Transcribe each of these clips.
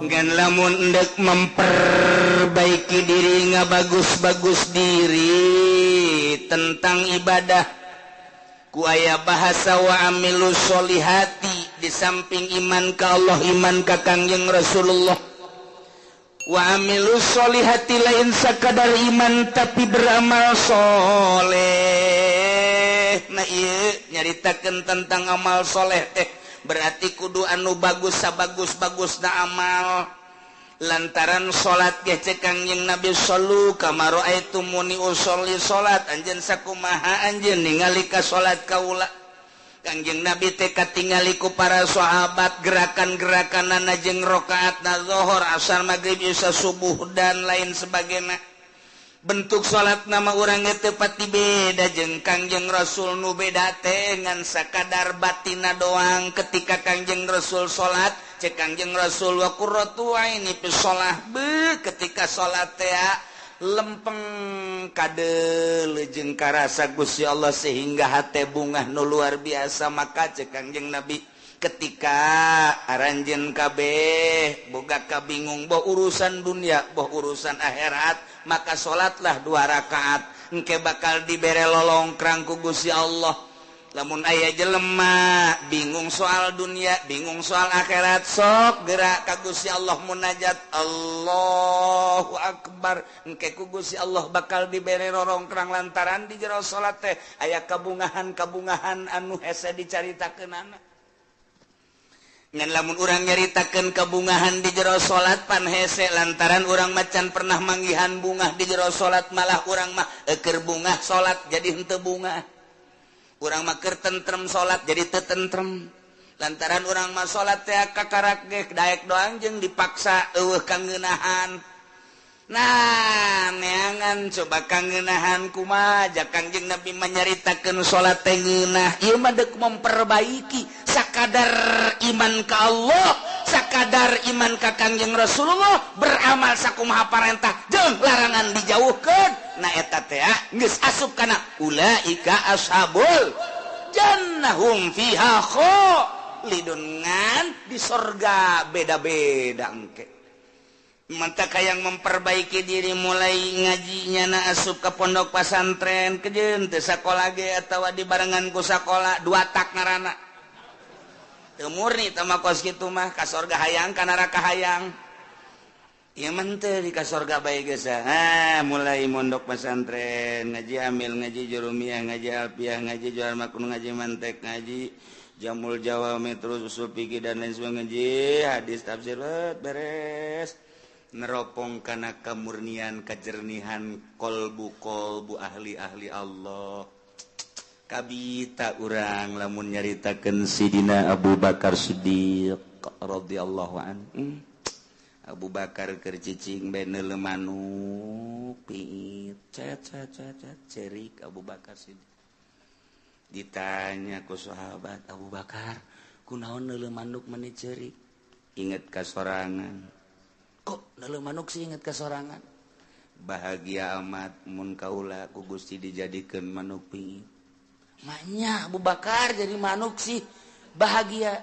ngan lamun endek memperbaiki diri ngabagus-bagus diri tentang ibadah ku aya bahasa wa amilus solihati di samping iman ka Allah iman ka Kangjeng Rasulullah wa amilus solihati lain sakadar iman tapi beramal soleh. Nah ieu nyaritakeun tentang amal soleh teh berarti kudu anu bagus sabagus-bagus na amal lantaran salat ge cek Kangjeng Nabi sallu kama raaitumuni usolli salat anjeun sakumaha anjeun ningali ka salat kaula. Kangjeng Nabi teh katingali ku para sahabat gerakan-gerakanana jeung rakaatna zuhur asar maghrib isya subuh dan lain sebagainya. Bentuk salat nama urang teu pati beda jeung Kangjeng Rasul nu beda teh ngan sakadar batina doang ketika Kangjeng Rasul salat cek Kangjeng Rasul wa qurratu aini fi shalah be ketika salat teh lempeng kadel jeung karasa Gusti Allah sehingga hate bungah nu luar biasa maka cek Kangjeng Nabi ketika aranjeun kabeh boga kabingung boh urusan dunia boh urusan akhirat maka salatlah 2 rakaat engke bakal dibere lolongkrang ku Gusti Allah. Lamun aya jelema bingung soal dunia bingung soal akhirat sok gerak ka Gusti Allah munajat Allahu akbar engke ku Gusti Allah bakal dibere lolongkrang lantaran di jero salat teh aya kabungahan-kabungahan anu hese dicaritakeunana. Ngan lamun urang nyaritakeun kabungahan di jero salat pan hese lantaran urang macan pernah manggihan bungah di jero salat malah urang mah keur bungah salat jadi henteu bungah. Urang mah keur tentrem salat jadi teu tentrem. Lantaran urang mah salat teh kakarak ge daek doang jeung dipaksa eueuh kangeunahan. Nah, neangan coba kangeunahan kumaha Kangjeng Nabi menyaritakeun salat teh ngeunah. Ieu mah deuk memperbaiki sakadar iman ka Allah, sakadar iman ka Kangjeng Rasulullah, beramal sakumaha parentah jeung larangan dijauhkeun. Nah eta teh geus asup kana ulaika ashabul jannah hum fiha khalidun ngan di surga beda-beda engke. Mantap yang memperbaiki diri mulai ngajinya na asup ke pondok pesantren kejeun teu sakola ge atawa di barengan ku sakola 2 tak ngaranna teu murni teh mah kos kitu mah ka sorga hayang ka neraka hayang ieu mah teu di ka sorga bae geus mulai mondok pesantren ngaji amil ngaji jurumiyah ngaji alfiyah ngaji jual makun ngaji mantek ngaji jamul jawami terus usul fikih dan lain sebagainya ngaji hadis tafsir beres neropong kana kemurnian kajernihan kolbu ahli-ahli Allah kabita urang lamun nyaritakeun Sidina Abu Bakar Siddiq radhiyallahu anhu. Abu Bakar keur cicing bae neuleuh manuk piit cerik Abu Bakar Siddiq ditanya ku sahabat Abu Bakar kunaon neuleuh manuk meni cerik inget ka sorangan kok neuleuh manuk sih inget kasorangan bahagia amat mun kaula ku Gusti dijadikeun manuk piit manya Abu Bakar jadi manuk sih bahagia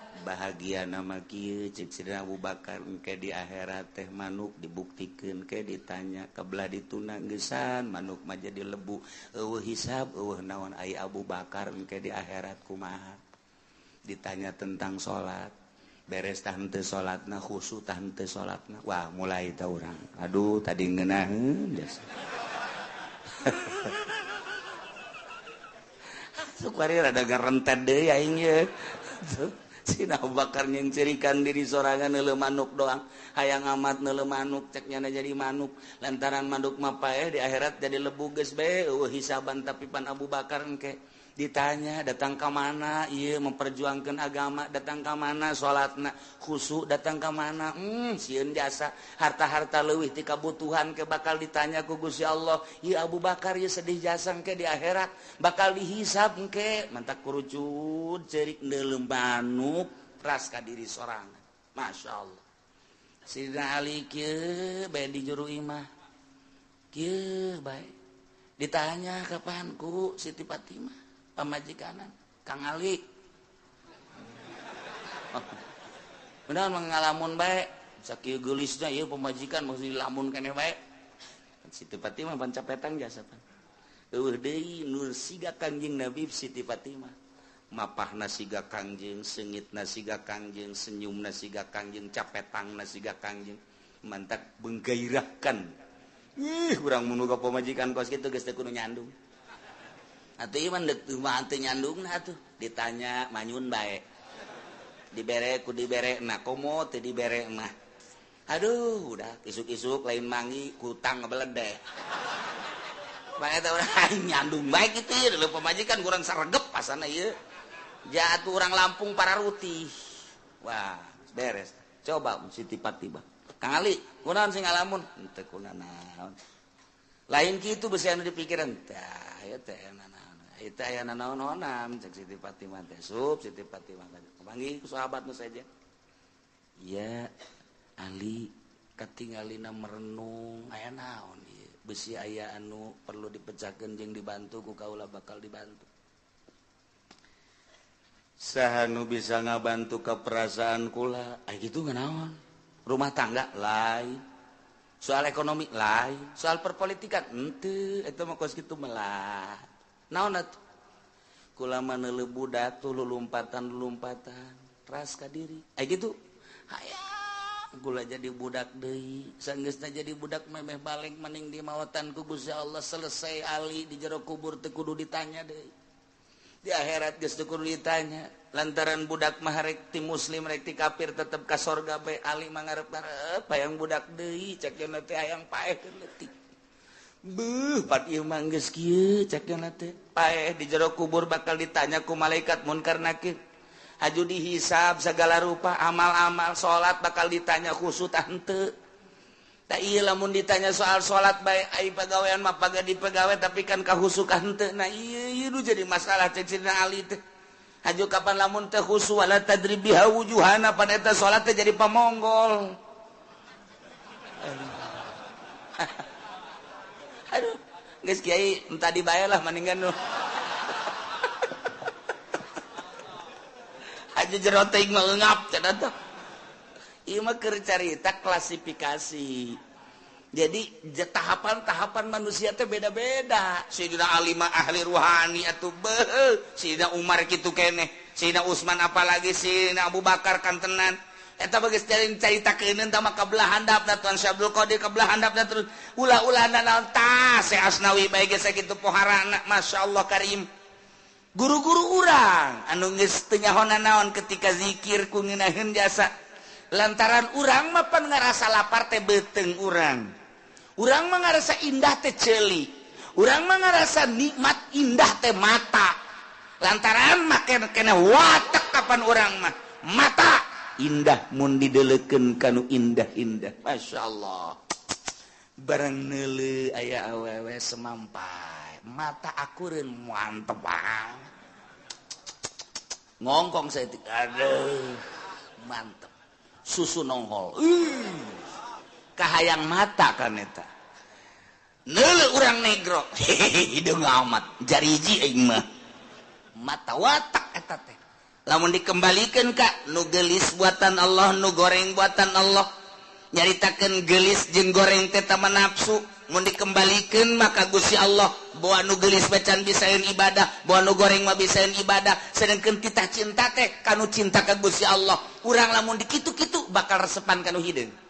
nama kieu cek Sidina Abu Bakar engke di akhirat teh manuk dibuktikeun ke ditanya kabelah dituna geusan manuk mah jadi lebu eueuh hisab eueuh naon ai Abu Bakar engke di akhirat kumaha ditanya tentang salat beres tah henteu salatna khusyuk tah henteu salatna wah mulai tah urang aduh tadi ngeunaheun biasa sukari rada garentet deui aing ye Sidina Abu Bakar yang cerikan diri sorangan neuleuh manuk doang hayang amat neuleuh manuk cek nyana jadi manuk lantaran manuk mah paeh di akhirat jadi lebu geus bae eueuh hisaban tapi pan Abu Bakar engke ditanya datang ke mana iya memperjuangkan agama datang ke mana salatna khusyuk datang ke mana sieun jasa harta-harta leuwih ti kabutuhan ke bakal ditanya ku Gusti Allah ieu Abu Bakar ieu sedih jasa engke di akhirat bakal dihisab engke mantak kurucut ceurik neuleuh manuk ras ka diri sorangan masyaallah Sidina Ali kieu bae di juru imah kieu bae ditanya kapan ku Siti Fatimah pamajikanan Kang Ali benar mengalamun baik sakieu geulisna ieu pemajikan mesti lamun keneh bae Siti Fatimah pancapetan jasa pan eueuh deui nur siga Kangjeng Nabi Siti Fatimah mapahna siga Kangjeng seungitna siga Kangjeng senyumna siga Kangjeng capetangna siga Kangjeng mantak menggairahkan urang mun ka pemajikan kos kitu geus teu kudu nyandung atuh ieu mah teu mah teu nyandungna atuh ditanya manyun bae dibere ku dibere na komo teu dibere mah aduh udah isuk-isuk lain mangi kutang ngebeledeh bae eta urang nyandung bae kitu ieu leuh pamajikan kurang saregep pasana ieu jatuh urang Lampung Pararuti wah beres coba Siti Fatimah Kang Ali kunaon sing ngalamun teu kunaon lain kitu besi anu dipikiran tah ieu teh itu aya naon-naonan cek Siti Fatimah teh Siti Fatimah panggil ku sahabatna saja iya Ali katingalina merenung aya naon ieu besi aya anu perlu dipecahkeun jeung dibantu ku kaula bakal dibantu saha nu bisa ngabantu ka perasaan kula kitu nganaon rumah tangga lain soal ekonomi lain soal perpolitikan henteu eta mah kos kitu melah naon atuh kula mah neuleuh budak tuh lulumpatan ras ka diri kitu hayang kula jadi budak deui saenggeusna jadi budak memeh balik mending di maotan ku Gusti Allah selesai Ali di jero kubur teu kudu ditanya deui di akhirat geus teu kudu ditanya lantaran budak mah rek ti muslim rek ti kafir tetep ka sorga bae Ali mah ngarep-ngarep hayang budak deui cek cenah teh hayang paehkeun leutik beuh pat ieu mah geus kieu cek cenah teh paeh di jero kubur bakal ditanya ku malaikat munkar nakir aju dihisab segala rupa amal-amal salat bakal ditanya khusus henteu tak ieu lamun ditanya soal salat bae ai pagawean mah pagadi pagawe tapi kan kahusuk henteu nah ieu nu jadi masalah cek Sidina Ali teh aju kapan lamun teh khusu wala tadrib biha wujuhana pada eta salat teh jadi pamonggol aduh geus kiai entah dibae lah mendingan nu aju jero teuing mah eungap cenah teh ieu mah keur carita klasifikasi jadi tahapan-tahapan manusia teh beda-beda. Sayyidina Ali mah ahli ruhani atuh beuh. Sayyidina Umar kitu keneh. Sayyidina Utsman apalagi Sayyidina Abu Bakar kantenan. Eta bageus caritakeun tah mah kabelah handapna Tuan Syekh Abdul Qadir kabelah handapna terus ulah-ulahna naon tah Syekh Asnawi bae ge sakitu poharana masyaallah karim. Guru-guru urang anu geus teu nyahonan naon ketika zikir ku ngeunaheun jasa. Lantaran urang mah pan ngarasa lapar teh beuteung urang. Urang mah ngarasa indah teh ceuli. Urang mah ngarasa nikmat indah teh mata. Lantaran make kena watek kapan urang mah. Mata indah mun dideleukeun kanu indah-indah. Masyaallah. Barang neuleuh aya awewe semampai. Mata akureun mantep banget. Ngongkong saeutik. Aduh. Mantep. Susu nonghol. Kahayang mata kan eta neuleuh urang negro hidung amat jariji aing mah mata watak eta teh lamun dikembalikeun ka nu geulis buatan Allah nu goreng buatan Allah nyaritakeun geulis jeung goreng teh tama nafsu mun dikembalikeun maka Gusti Allah boa nu geulis bacan bisaeun ibadah boa nu goreng mah bisaeun ibadah sedengkeun titah cinta teh kanu cinta ka Gusti Allah urang lamun dikitu-kitu bakal resepan kanu hideung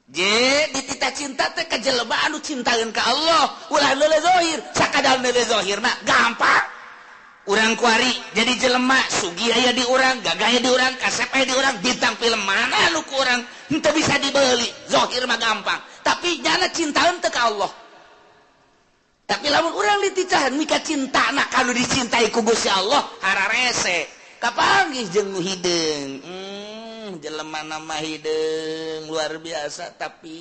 je ditita cinta teh ka jelema anu cintaeun ka Allah ulah leuleuh zahir sakadar leuleuh zahir mah gampang urang kuari jadi jelema sugih aya di urang gagah aya di urang kasep aya di urang bintang film mana anu ku urang henteu bisa dibeuli zahir mah gampang tapi nyana cintaeun teh ka Allah tapi lamun urang diticahan mika cintana kanu dicintai ku Gusti Allah hararese kapanggih jeung nu hideung jelema nama hideung luar biasa tapi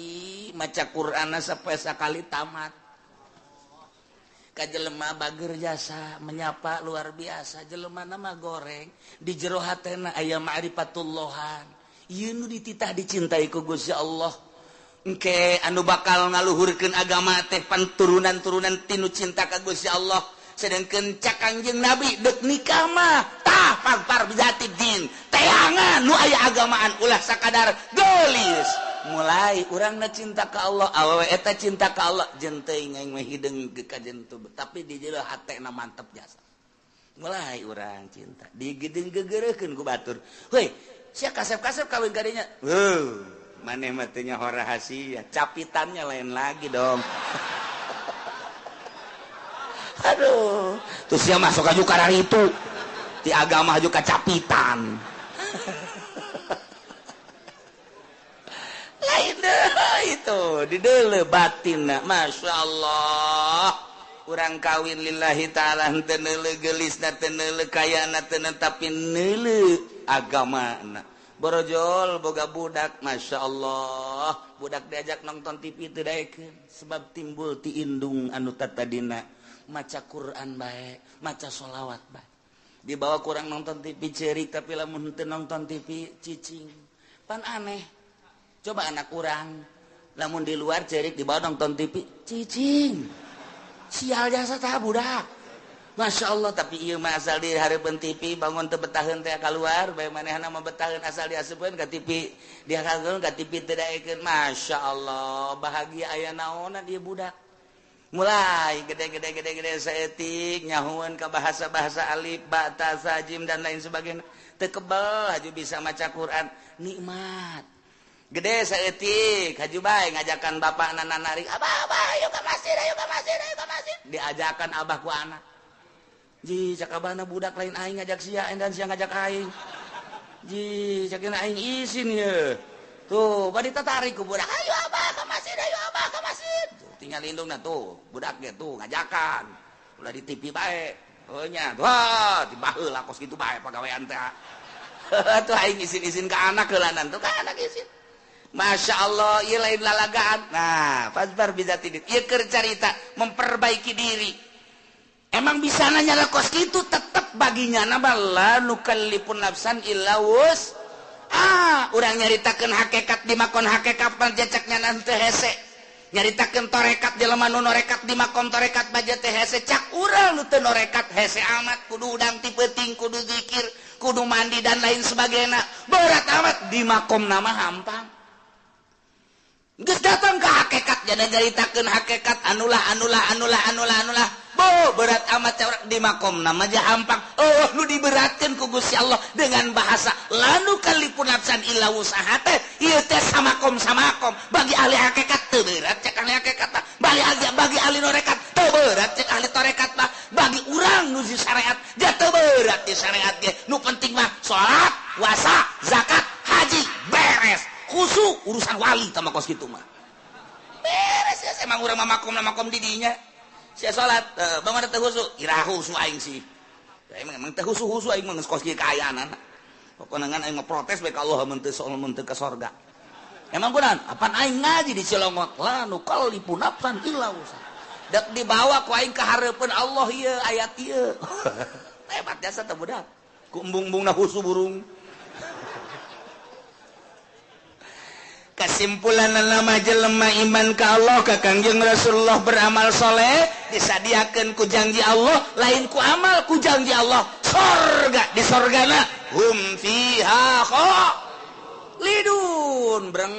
maca Quran sampai sakali tamat ka jelema bager jasa menyapa luar biasa jelema nama goreng di jero hatena aya ma'rifatullohan ieu nu dititah dicintai ku Gusti Allah engke anu bakal ngaluhurkeun agama teh panturunan-turunan tinu cinta ka Gusti Allah sedengkeun cak Kangjeng Nabi deuk nikah mah pagpar bijati din teangan nu aya agamaan ulah sakadar gelis mulai urangna cinta ka Allah awewe eta cinta ka Allah jeung teuing aing mah hideung ka jentu tapi di jero hatena mantep jasa mulai urang cinta digedeung gegeureukeun ku batur heuy sia kasep-kasep kawin kadinya maneh mah teu nyaho rahasia capitannya lain lagi dong aduh terus dia masuk aju karar itu di agama aju kacapitan lain itu di deule batinna Masya Allah urang kawin lillahi ta'ala teu neuleu gelisna teu neuleu kayana teu tapi neuleu agamana borojol boga budak Masya Allah budak diajak nonton TV teu daekeun sebab timbul ti indung anu tatadina maca Quran bae maca sholawat bae dibawa kurang nonton TV cerik tapi lamun teu nonton TV cicing pan aneh coba anak kurang lamun di luar cerik dibawa nonton TV cicing sial jasa tah budak Masya Allah tapi ieu mah asal di hareupeun TV bangun teu betaheun teh keluar bae manehna mah betaheun asal diasupkeun ka TV dia kageun ka TV teu daekeun Masya Allah bahagia aya naonan ieu budak mulai gede saeutik nyahueun ka bahasa-bahasa alif ba ta sa jim dan lain sebagainya teu kebal haju bisa maca Quran nikmat gede saeutik haju bae ngajakan bapana nanari abah ayo ka masjid diajakan abah ku anak ji cak abahna budak lain aing ngajak sia dan sia ngajak aing ji cakeun aing izin ye tuh bari tertarik ku budak ayo abah ka masjid tuh, tinggal lindungna tuh budak ge tuh ngajakan ulah di TV bae heunya wah tibaheula kos kitu bae pagawean teh tuh aing izin-izin ka anak heulanan tuh ka anak izin Masya Allah ieu lain lalagaan nah fasbar bizati din ieu keur carita memperbaiki diri emang bisa nanya kos kitu tetep baginya nabala nukallifun nafsan illa wus urang nyaritakeun hakikat di makon hakikat panjacaknya nanti hese nyaritakeun torekat jelema nu norekat di makom torekat baja teh hese cak urang nu teu norekat hese amat kudu udang ti peuting kudu zikir kudu mandi dan lain sebagainya berat amat di makom nama hampang geus datang ke hakikat jadi nyaritakeun hakikat anulah bo berat amat di makom nama aja hampang nu diberatkeun ku Gusti Allah dengan bahasa lanu kalipun nafsan illa wusahate ieu teh samakom bagi ahli hakikat teu berat cek ahli hakikat bagi ahli norekat teu berat cek ahli torekat mah bagi urang nu di syariat ja teu berat di syariat ge nu penting mah salat puasa zakat haji beres khusyuk urusan wali tama kos kitu mah beres ya emang urang mah makom di dinya sia salat bangun teh khusyuk ira khusyuk aing sih emang teh khusyuk aing mah geus kos kieu kaayaan pokona ngan aing protes bae ka Allah mun teu ka sorga emang kunaon apan aing ngaji di Cilongot la nu kalipun nafsan illa usa dak dibawa ku aing ka hareupeun Allah ieu ayat ieu hebat jasa teh budak ku embung-embungna khusyuk burung kesimpulan nama jelema iman ka Allah ka Kangjeng Rasulullah beramal soleh disadiakeun ku janji Allah lain ku amal ku janji Allah sorga di sorgana hum fiha khalidun breng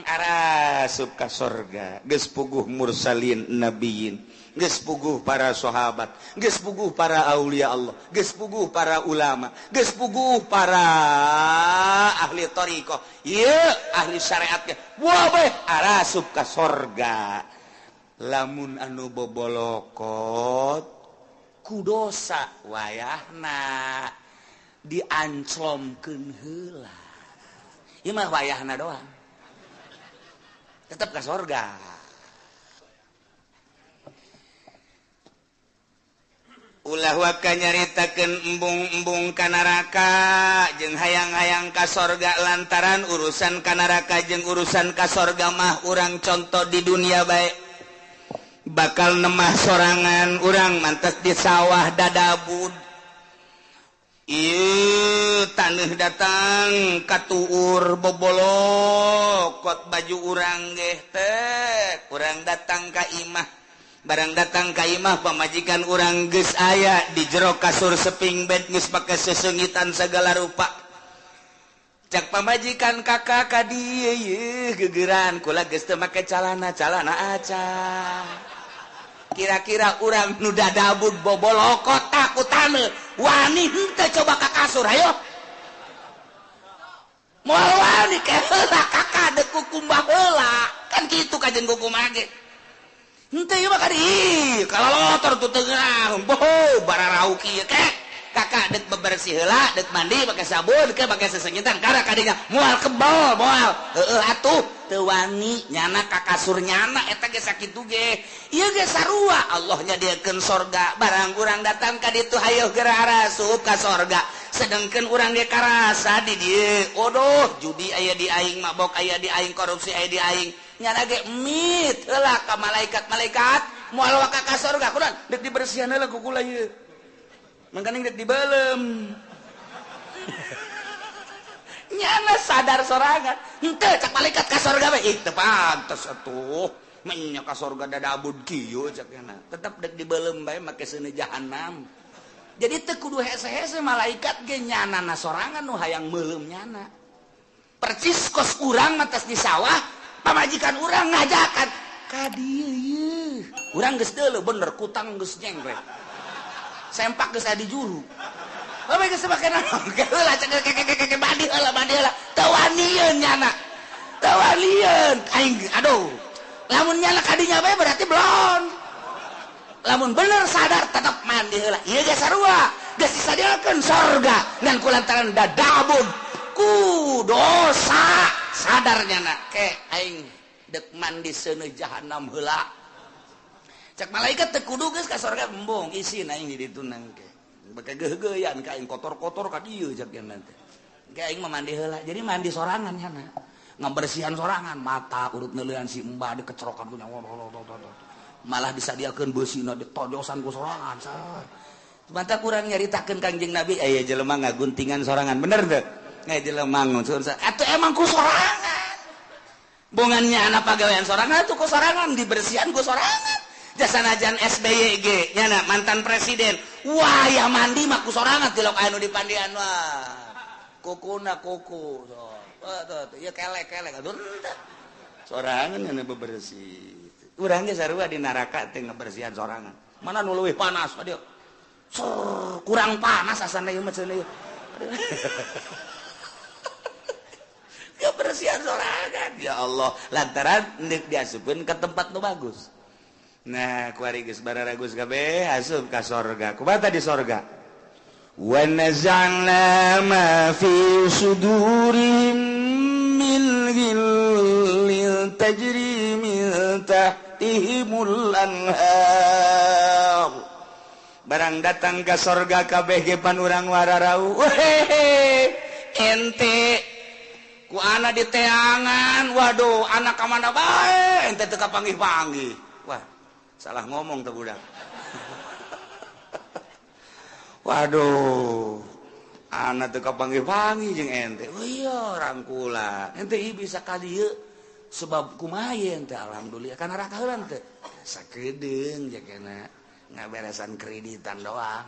arasup ka sorga geus puguh mursalin nabiyin geus puguh para sahabat geus puguh para aulia Allah geus puguh para ulama geus puguh para ahli thariqah ieu ahli syariat ge wae arasup ka sorga lamun anu bobolokot ku dosa wayahna dianclomkeun heula ieu mah wayahna doang tetep ka sorga ulah waka nyaritakeun embung-embung ka neraka jeung hayang-hayang ka sorga lantaran urusan ka neraka jeung urusan ka sorga mah urang contoh di dunia bae bakal nemah sorangan urang mantes di sawah dadabud ieu taneuh datang katuur bobolokot baju urang ge teh urang datang ka imah barang datang ka imah pamajikan urang geus aya di jero kasur seping bed geus pake sesengitan segala rupa cak pamajikan kakak ka dieu yeuh gegeran kula geus teu make calana aca kira-kira urang nu dadabud bobol kotak utana wani henteu coba ka kasur ayo moal wani ke heula kakak deuk kukumbah heula kan kitu kajen kukumbah ge henteu ieu mah kadi kalolotor tu teu geuraun boh bararau kieu ke kakak dek bebersih heula dek mandi pakai sabun ke pakai sesengitan karena kadinya moal kebal moal atuh teu wani nyana ka kasur nyana eta ge sakitu ge ieu ge sarua Allah nyadiakeun sorga barang urang datang ka ditu hayu geura arasup ka sorga sedengkeun urang ge karasa di dieu odoh judi aya di aing mabok aya di aing korupsi aya di aing nyana ge mit heula ka malaikat moal ka sorga kunaon dek dibersihan heula ku kula ieu mangkaning dek dibelem nyana sadar sorangan henteu cak malaikat ka sorga we ih teu pantes atuh nya ka sorga dadabud kieu cak nyana tetep dek dibelem bae make seuneu jahanam jadi teu kudu hese-hese malaikat ge nyanana sorangan nu hayang meulem nyana percis kos urang matas di sawah pamajikan urang ngajakan ka dieu yeuh urang geus deuleu bener kutang geus nyengret sempak geus adi juru bae geus make naon heula cek mandi heula teu wanieun nyana teu wanieun aing aduh lamun nyana kadinya bae berarti belum lamun bener sadar tetep mandi heula ieu ge sarua geus disadiakeun sorga ngan kulantaran dadabun ku dosa sadar nyana ke aing dek mandi seuneu jahanam heula cak malaikat teu kudu geus ka sorga embong isin aing di ditu nangke bake geugeuyan ka aing kotor-kotor ka dieu cak yen teh ke aing mah mandi heula jadi mandi sorangan nya ngabersihan sorangan mata urut neuleuan si embah dikecrokan ku nyawa malah disadiakeun beusina ditojosan ku sorangan sar mantap kurang nyaritakeun Kangjeng Nabi aya jelema ngaguntingan sorangan bener teu aya jelema ngun atuh emang ku sorangan bongannya anak pagawean sorangan atuh ku sorangan dibersihan ku sorangan jasanajan SBY ge nyana mantan presiden wah ya mandi mah ku sorangan tilok anu di pandian wah kukuna kuku tuh ya kelek aduh sorangan anu bebersih urang ge sarua di neraka teh ngabersihan sorangan mana nu leuwih panas adieu kurang panas asana ieu mah cenah ieu ngabersihan sorangan ya Allah lantaran neuk diasupkeun ke tempat nu bagus. Nah, kuari geus bararagus kabeh asup ka sorga. Kumaha di sorga? Wa nazalna ma fi sudurihim min ghillin tajri min tahtihimul anhar. Barang datang ka sorga kabeh ge pan urang wararau. Ente ku ana di teangan. Waduh, anak ka mana bae? Ente teu kapanggih-panggih. Wah, salah ngomong tuh budak. Waduh, anak teu kapanggih-panggih jeung ente. Oh iya, rangkula. Ente ieu bisa ka dieu sebab kumaha ye ente alhamdulillah kana raka heula teh. Sakedeung jakena ngaberesan kreditan doang.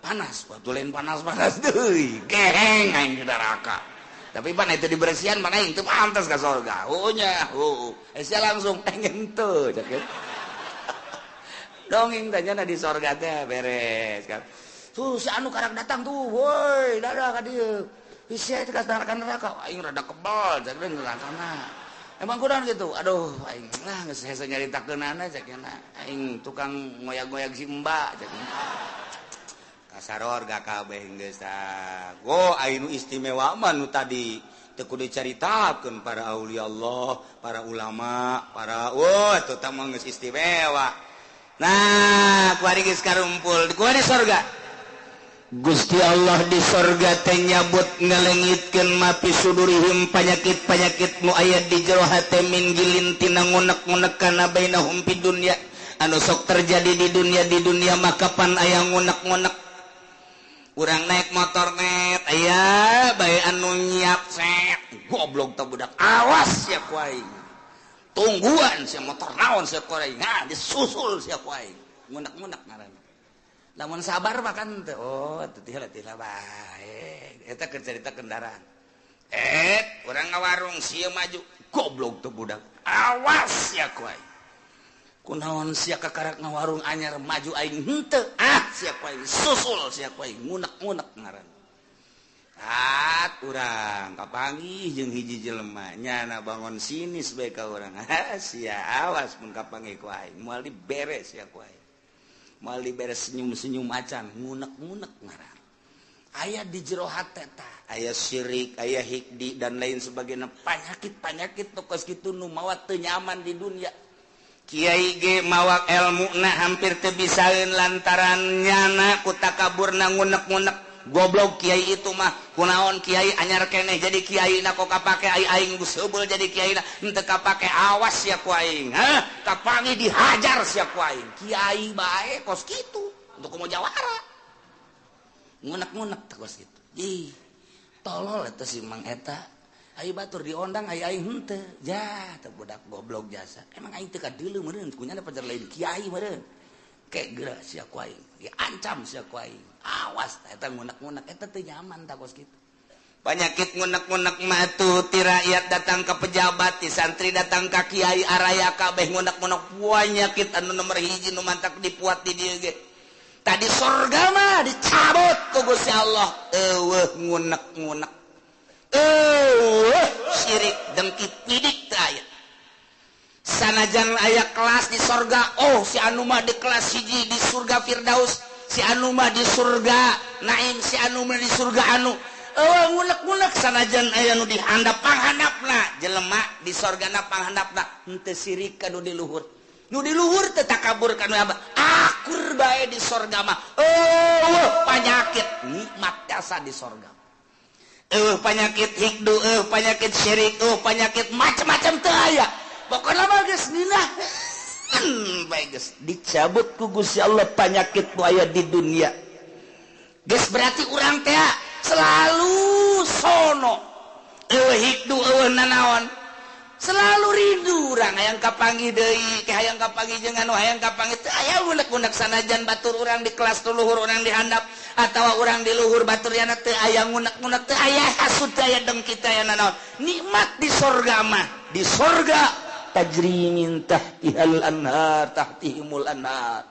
Panas, batu lain panas-panas deui. Geheng aing di neraka. Tapi pan itu dibersihan mana aing teu pantes ka sorga. Oh nya, sia langsung pengen teu cak. Dongeng tanya di sorga teh beres kan. Tuh si anu karang datang tuh, woi dadah ka dieu. Sia teh ka neraka aing rada kebal cak nerakana. Emang kunaon gitu. Aduh aing lah geus hese nyaritakeunana cak aing tukang ngoyag-ngoyag si Mbak cak. Kasarorga kabeh geus tah. Go anu istimewa mah nu tadi teu kudu dicaritakeun para aulia Allah, para ulama, para eta tah mah geus istimewa. Nah, kuari geus karumpul di kuari sorga. Gusti Allah di sorga teh nyabut ngalengitkeun mapi sudurihim panyakit-panyakit nu aya di jero hate min gilin tina ngunek-ngunekana bainahum fid dunya anu sok terjadi di dunia mah kapan aya ngunek-ngunek. Urang naik motor net aya bae anu nyiap set goblok teh budak awas ya ku aing tungguan sia motor naon sia kuaing disusul sia kuaing ngunek-ngunek ngaranna lamun sabar makan teh teu tihela bae eta keur carita kendaraan urang ngawarung sia maju goblok teu budak awas sia kuaing kunaon sia kakarak ngawarung anyar maju aing henteu sia kuaing susul sia kuaing ngunek-ngunek ngaranna urang kapanggih jeung hiji jelema nyana bangun sinis bae ka urang sia awas mun kapanggih ku aing moal diberes sia ku aing moal diberes senyum-senyum acan ngunek-ngunek ngaran aya di jero hate tah aya syirik aya hikdi dan lain sebagainya panyakit-panyakit tokos kitu nu mawa teu nyaman di dunia kiai ge mawa elmuna hampir teu bisaeun lantaran nyana ku takaburna ngunek-ngunek goblok kiai itu mah kunaon kiai anyar keneh jadi kiai na kok kapake aing geus heubeul jadi kiai na henteu kapake awas sia ku aing kapangi dihajar sia ku aing kiai bae kos kitu untuk mau jawara ngunek-ngunek kos kitu ih tolol eta si Mang eta ai batur diondang ai aing henteu jah teu budak goblok jasa emang aing teu kadeuleu meureun kunyana pajar lain kiai meureun kayak geura sia ku aing diancam sia ku aing awas eta ngunek-ngunek eta teu nyaman ta kos kitu panyakit ngunek-ngunek mah tuh ti rakyat datang ke pejabat ti santri datang ka kiai araya kabeh ngunek-ngunek panyakit anu nomor hiji nu mantak dipuat di dieu ge tadi surga mah dicabut ku Gusti Allah ngunek-ngunek syirik dengki pidik teh aya sanajan aya kelas di surga si anu mah di kelas hiji di surga Firdaus si anu mah di surga naim si anu mah di surga anu ngunek-ngunek sanajan aya nu dihandap panghandapna jelema di surgana panghandapna henteu sirik ka nu di luhur teu takabur ka nu akur bae di surga mah panyakit nikmat jasa di surga panyakit hikdu panyakit syirik panyakit macam-macam teu aya pokona mah geus ninah bagus dicabut ku Gusti Allah panyakit nu aya di dunia geus berarti urang teh selalu sono hikdu nanaon selalu rindu urang hayang kapanggih deui ke hayang kapanggih jeung anu hayang kapanggih teu aya unek-unek sanajan batur urang di kelas tu luhur urang dihandap atawa urang di luhur baturna teu aya unek-unek teu aya hasud teu aya dengki teu aya nanaon nikmat di surga mah di surga tajri min tahtihal anhar tahtihimul anhar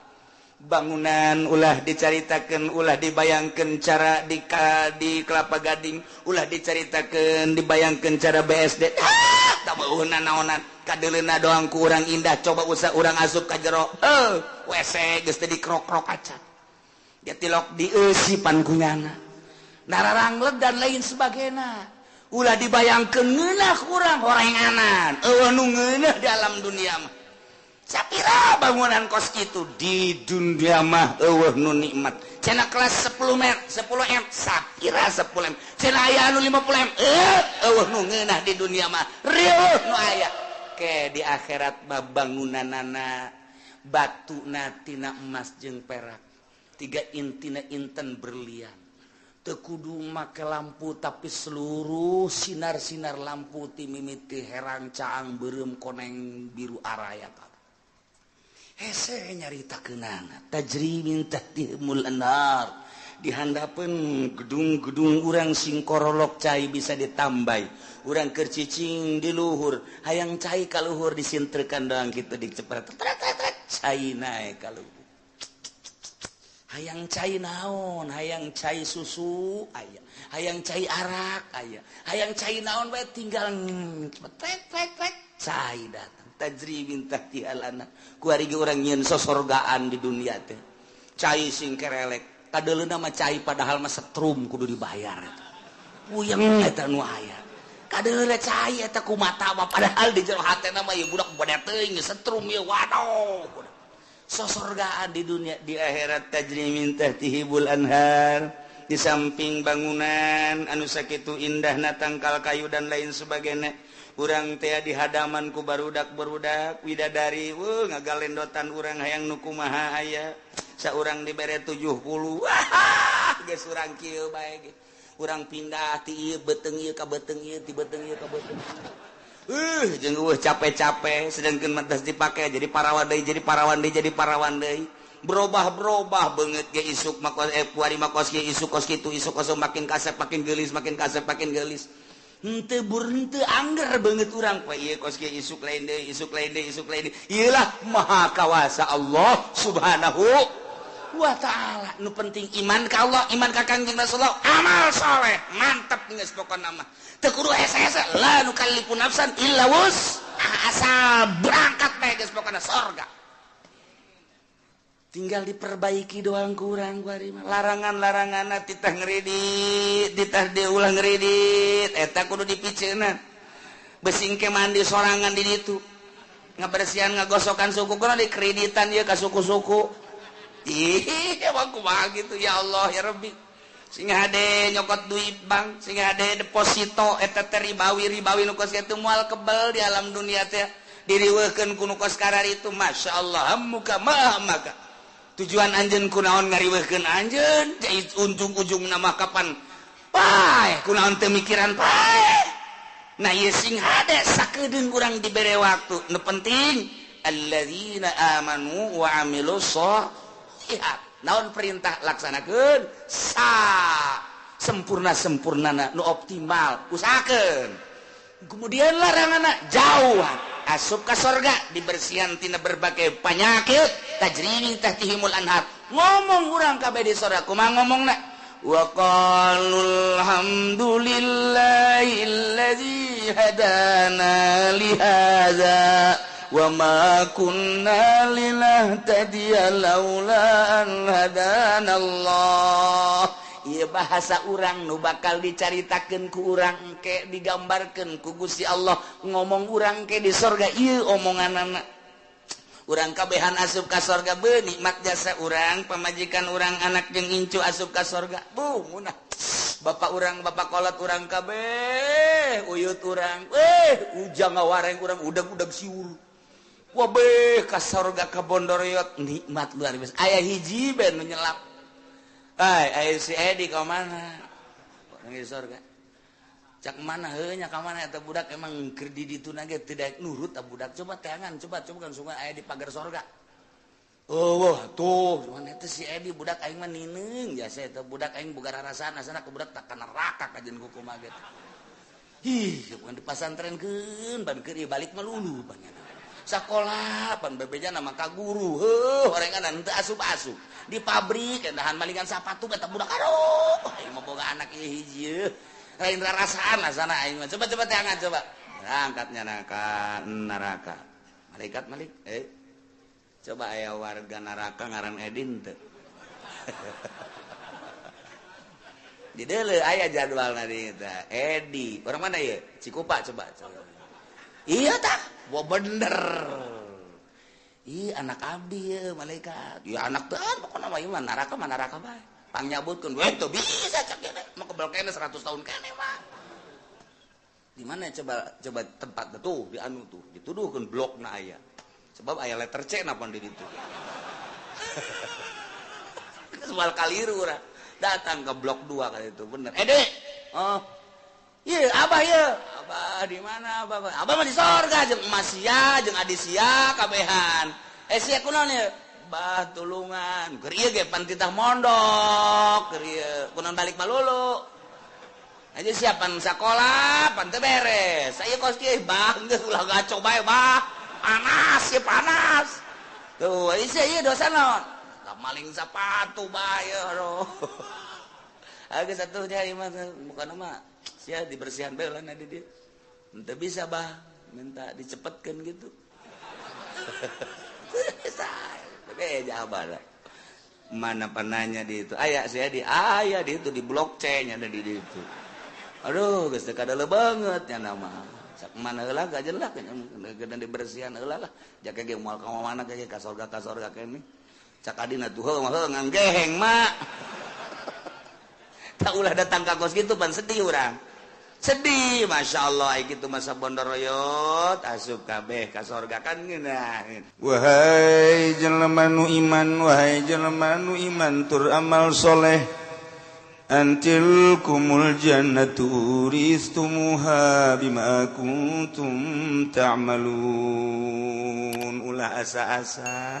bangunan ulah dicaritakeun ulah dibayangkeun cara di Kelapa Gading ulah dicaritakeun dibayangkeun cara BSD tah beueuna naonan kadeuleuna doang ku urang indah coba usah urang asup ka jero WC geus teh dikrok-krok acan dia tilok dieusipan kunyana nararanglet dan lain sebagainya ulah dibayangkeun ngeunah urang horenganan nu ngeunah di alam dunia mah sapira bangunan kos kitu di dunia mah nu nikmat cenah kelas 10 M sapira 10 M cenah aya anu 50 M nu ngeunah di dunia mah rieuh nu aya ke di akhirat mah bangunanana batuna tina emas jeung perak tiga intina inten berlian teu kudu make lampu tapi seluruh sinar-sinar lampu ti mimiti herang caang beureum koneng biru araya hese nyaritakeunana tajri min tahtihimul anhar dihandapeun gedung-gedung urang sing korolok cai bisa ditambai urang keur cicing di luhur hayang cai ka luhur disintrekan doang kitu dicepret cai nae ka luhur hayang cai naon hayang cai susu aya hayang cai arak aya hayang cai naon bae tinggal cai datang tajri min tahtihal anhar ku ari ge urang nyieun sosorgaan di dunia teh cai sing kerelek kadeuleuna mah cai padahal mah setrum kudu dibayar eta puyeng eta nu aya kadeuleuna cai eta kumata mah padahal di jero hatena mah ieu budak bade teuing setrum ieu waduh sosorgaan di dunia di akhirat tajri min tahtihibul anhar di samping bangunan anu sakitu indahna tangkal kayu dan lain sebagainya urang teh di hadaman ku barudak-barudak widadari ngagalendotan urang hayang nu kumaha aya saurang dibere 70 geus urang kieu bae ge urang pindah ti ieu beteung ieu ka beteung ieu ti beteung ieu ka beteung jeung capek-capek sedangkan mantas dipakai jadi parawan deui berubah banget ge isuk makos puari makos ge isuk kos kitu isuk kos makin kasep makin geulis henteu henteu angger banget urang pa ieu kos ge isuk lain deui ieu lah maha kawasa Allah subhanahu wa ta'ala. Nu penting iman ka Allah, iman ka Kangjeng Rasulullah, amal saleh mantep geus pokona mah teu kudu hese-hese la nukallifu nafsan illa asal berangkat bae geus pokona surga tinggal diperbaiki doang kurang kuari mah larangan-laranganna titah ngridit titah diulah ngridit eta kudu dipiceunna besing ke mandi sorangan di ditu ngabersihan ngagosokan suku kunaon dikreditan ieu ka suku-suku. Ih, emang kumaha gitu ya Allah ya Rabbi. Sing hade nyokot duit bank, sing hade deposito eta teh ribawi nu kos kitu moal kebel di alam dunia teh diriweukeun ku nu kos karar itu masyaallah muka maka. Tujuan anjeun kunaon ngariweukeun anjeun, jadi ujung-ujungna mah kapan pae kunaon teu mikiran pae. Nah ieu sing hade sakedeung urang dibere waktu. Nu penting alladzina amanu wa amilus naon perintah laksanakeun sempurnana nu optimal usahakeun kemudian laranganna jauhan asup ka sorga dibersihan tina berbagai penyakit tajri tahtihimul anhar ngomong urang kabeh di sorga kumaha ngomongna wa qalul hamdulillahilladzi hadana li hadza wa ma kunna linahtadiya laula an hadanallah. Ieu bahasa urang nu bakal dicaritakeun ku urang engke digambarkeun ku Gusti Allah ngomong urang ke di sorga ieu omonganna urang kabehan asup ka sorga beun nikmat jasa urang pamajikan urang anak jeung incu asup ka sorga munah bapak urang bapak kolot urang kabeh uyut urang ujang ngawareng urang udag-udag siur wabeh ka sorga ka Bondoroyot nikmat luar biasa aya hiji ben nu nyelap aya si Edi ka mana urang di sorga cak mana heuh nya ka mana eta budak emang keur di dituna ge teu daek nurut budak coba teangan coba kan sungan aya di pagar sorga wah tuh cuman eta si Edi budak aing mah nineung jasa eta budak aing boga rarasaan asana ka budak tak kana neraka ka jeung kumaha ge bukan di pasantrenkeun ban keur balik mah luluh banyak sakola pan bebeja nama ka guru orengan teu asup-asup di pabrik endahan malingan sapatu eta budak aduh aing mah boga anak ieu hiji lain rarasaan asana aing mah coba teangan coba angkatnya neraka malaikat malik coba aya warga neraka ngaran Edin teu di deuleu aya jadwalna di eta Edi orang mana ieu Cikupa coba iya tah wah bener anak abdi ya malaikat ya anak teh pokona mah ieu neraka bae pangyabutkeun we teu bisa cak kene mah kebal kene 100 tahun kene mah di mana coba tempat tuh di anu tuh dituduhkeun blokna aya sebab aya letter C napa di ditu soal kaliru urang datang ke blok 2 kali itu bener Dek iya abah ya abah di mana abah mah di sorga jeung emas sia jeung adi sia kabehan sia kunaon ya bah tulungan keur ieu ge pan titah mondok keur ieu kunaon balik malulu aja siapan sakola pan teu beres saya kos kieu bah geus ulah gaco bae bah panas ya panas tuh ieu dosa naon maling sepatu bae aduh agak satu nya ieu mah bukan mah sia dibersihan bae lah di dieu henteu bisa bah minta dicepetkeun gitu tapi jawaban mana pananya di itu aya sia di aya di itu di blok C nya ada di itu aduh geus teu kadele banget nya nama sak mana heula gajen lah geus dibersihan heula lah jake ge moal ka mana ge ka sorga kene cak adina tuh heuh nganggeheng mak tak ulah datang ka kos gitu pan sedih urang sedih Masya Allah gitu masa Bondoroyot asup kabeh ka sorga kan geunah wahai jelema nu iman tur amal soleh antil kumul jannatu uristumuha bima kuntum ta'malun. Ulah asa-asa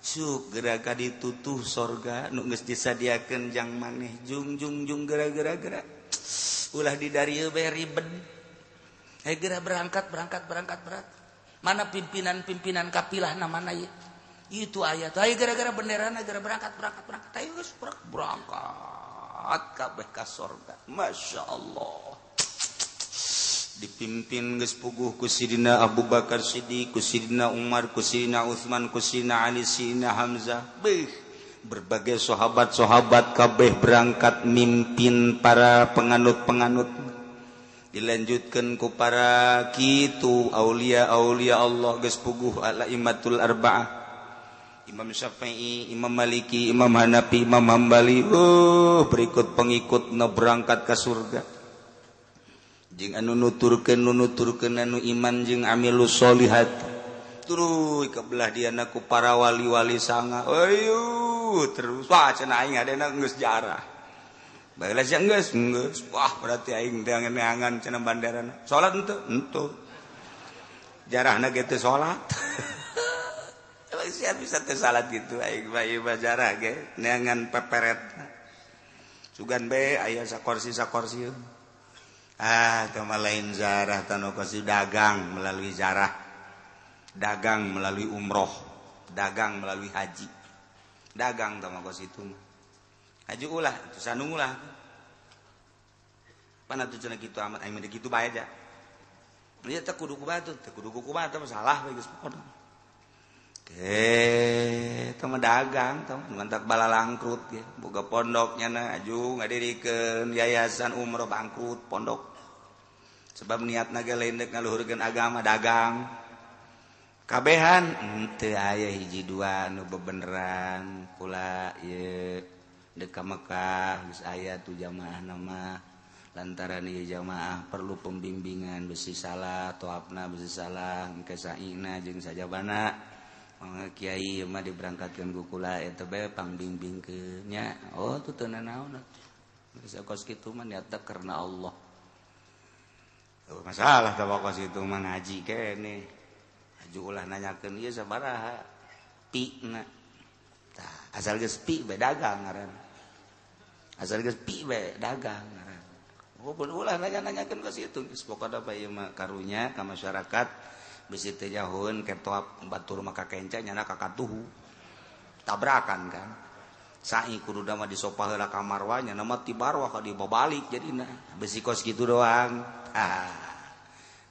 segera ka ditutuh sorga nu geus disadiakeun jang maneh jung gara-gara ulah di darieu bae ribet. Gera berangkat berat. Mana pimpinan kapilah namana ieu? Itu ayat. Gara-gara benderana gara berangkat. Ayo geus berangkat kabeh ka sorga. Masyaallah. Dipimpin geus puguh ku Sidina Abu Bakar Siddiq, ku Sidina Umar, ku Sidina Utsman, ku Sidina Ali, Sidina Hamzah. Berbagai sahabat-sahabat kabeh berangkat mimpin para penganut-penganut. Dilanjutkan ku para kitu aulia-aulia Allah geus puguh al-aimatul arba'ah. Imam Syafi'i, Imam Maliki, Imam Hanafi, Imam Hambali. Berikut pengikutna berangkat ka surga. Jeung anu nuturkeun anu iman jeung amilus sholihat turuy ka belah diana ku para wali-wali sanga. Ayo terus wah cenah aing adena geus jarah. Bageula sia geus. Wah berarti aing teh ngeunangan cenah bandarana. Salat henteu. Jarahna ge teu salat. Sia bisa teu salat gitu aing mah jarah ge neangan peperet. Sugan bae aya sakorsi. Tama lain zarah tanokasi dagang melalui zarah, dagang melalui umroh, dagang melalui haji, dagang tama kos itu haji ulah itu sanung ulah pana tuh cenah kitu amat aing mah kitu bae aja dia teh kudu ku batu masalah we geus podong tama dagang tama ngantak balalangkrut ge boga pondoknya na aju ngadirikeun yayasan umroh bangkrut pondok sebab niatna ge lain dek ngaluhurkeun agama dagang kabehan henteu aya hiji dua nu bebeneran kula ieu dek ka Mekah geus aya tu jamaah nama lantaran ieu jamaah perlu pembimbingan besi salah toapna besi salah engke saina jeung sajabana kiai mah diberangkatkeun ku kula eta bae pangbimbingkeun nya tu teu naon geus kos kitu mah niatna karena Allah. Masalah teh kos kitu mah ngaji keneh aju ulah nanyakeun ieu sabaraha pina tah asal geus pi bae dagang ngaran asal geus pi bae dagang ngaran ulah nanya-nanyakeun kos kitu geus pokona bae ieu mah karunya ka masyarakat bisi teh jahun ketop batur maka kenca nyana kakatuhu tabrakan kan sai kudu mah disopah heula ka marwah nyana mah ti barwah ka dibabalik jadina bisi kos kitu doang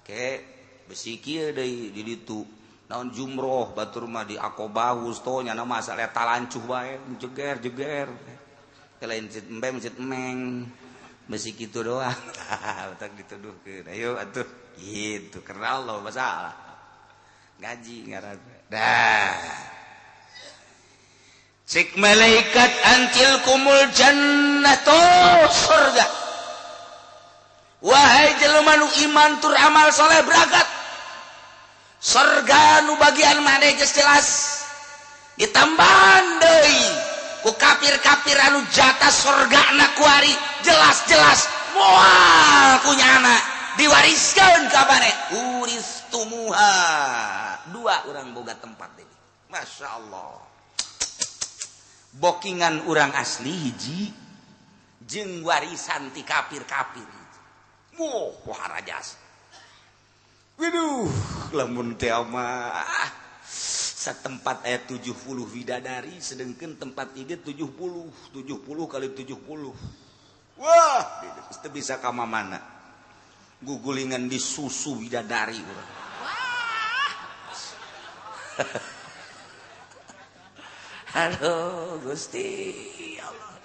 ke bisi kieu deui di ditu naon jumroh batur mah di Aqobah wusto nyana mah asal eta lancuh bae jeger ke lain masjid emeng bisi kitu doang utak dituduhkeun ayo atuh gitu karena Allah masalah ngaji ngaran dah cik malaikat antil kumul jannatu surga wahai jelema nu iman tur amal soleh berangkat surga nu bagian maneh geus jelas ditambahan deui ku kafir-kafir anu jatah surgana ku ari jelas-jelas moal kunyana diwariskeun ka maneh uristumuha dua urang boga tempat ini Masya Allah bokingan urang asli hiji jeung warisan ti kafir-kafir wah rajas waduh lamun teh mah satempat aya 70 widadari sedengkeun tempat ieu 70 kali 70 wah teu bisa ka mamana gugulingan di susu widadari urang halo Gusti Allah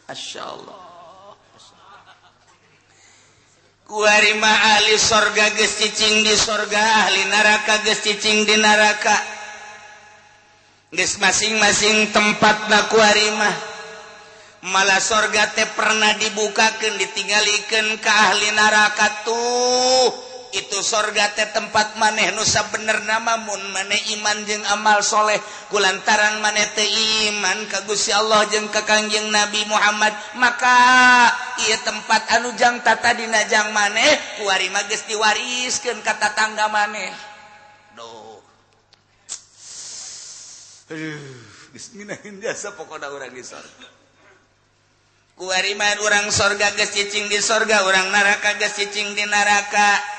Masya Allah kuari mah ahli sorga geus cicing di sorga ahli neraka geus cicing di neraka geus masing-masing tempatna kuari mah malah sorga teh pernah dibukakeun ditinggalikeun ka ahli neraka tuh itu sorga teh tempat maneh nusa bener nama mun maneh iman jeung amal soleh kulantaran maneh teh iman ka Gusti Allah jeung ka Kangjeng Nabi Muhammad maka ieu tempat anu jang tata dina jang maneh kuari mah geus diwariskeun ka tatangga maneh doh aduh geus minahin jasa pokona urang di sorga kuari mah urang sorga geus cicing di sorga urang neraka geus cicing di neraka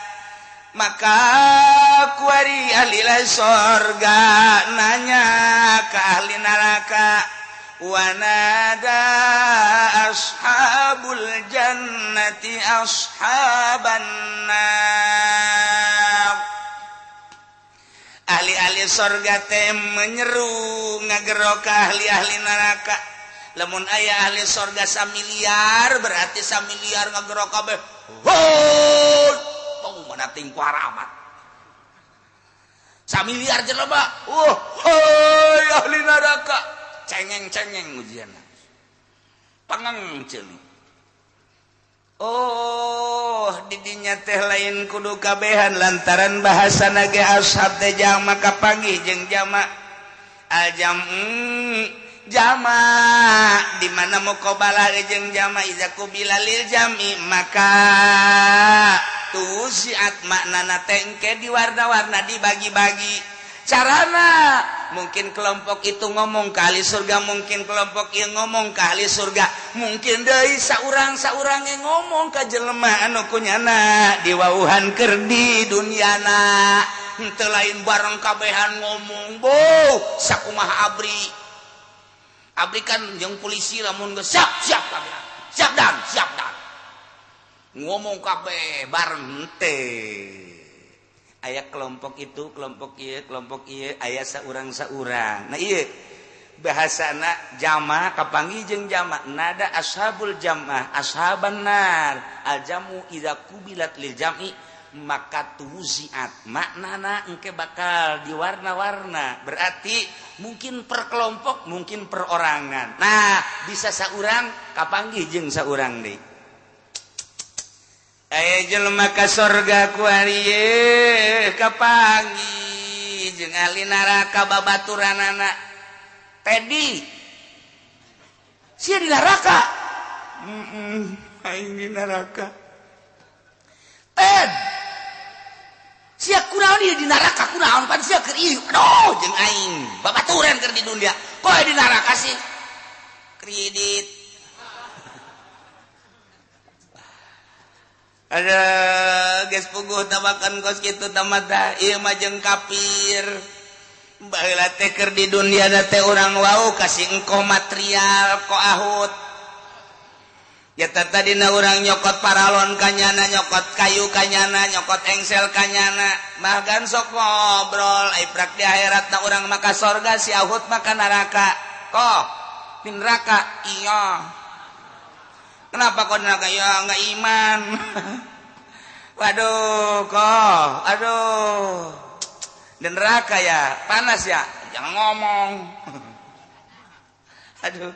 maka kuari ahli sorga nanya ke ahli neraka wanada ashabul jannati ashaban nar ahli-ahli sorga teh menyeru ngagero ka ahli-ahli neraka lamun aya ahli sorga samiliar berarti samiliar ngagero kabeh mana tingku haramat samiliar jelema hoi ahli neraka cengeng-cengeng ujian pangang ceuli didinya teh lain kudu kabehan lantaran bahasana ge ashab teh jama kapanggih jeung jama aljam jama di mana muqabalah jeung jama iza qubila lil jami maka tusiat maknana tengke di warna-warna dibagi-bagi carana mungkin kelompok itu ngomong ke ahli surga mungkin kelompok ieu ngomong ke ahli surga mungkin deui saurang-saurang yang ngomong ka jelema anu kunyana diwauhan keur di dunyana henteu lain bareng kabehan ngomong sakumaha abri kan jeung polisi lamun geus siap kabehan siap dan ngomong kabeh bareng teh aya kelompok itu kelompok ieu aya saurang-saurang nah ieu bahasana jama kapanggih jeung jama nada ashabul jamaah ashaban nar aljamu idza kubilat lil jam'i maka tuziat maknana engke bakal diwarna-warna berarti mungkin per kelompok mungkin perorangan nah bisa saurang kapanggih jeung saurang deui aya jelema ka sorga ku ari kapanggih jeung ahli neraka babaturanana Tedi sia di neraka aing di neraka Ted sia kunaon ieu di neraka kunaon pan sia keur ieu aduh jeung aing babaturan keur di dunia koe di neraka sih kredit ada geus puguh tabakan kos kitu tamata ieu mah jeung kafir baheula teh keur di dunia teh urang wau kasih engko material ko ahut ya tadina urang nyokot paralon kanyana nyokot kayu kanyana nyokot engsel kanyana mah gan sok ngobrol ai prak di akhiratna urang maka sorga si ahut maka neraka kok di neraka iya kenapa kau neraka ya nggak iman waduh kok aduh dan neraka ya panas ya jangan ngomong aduh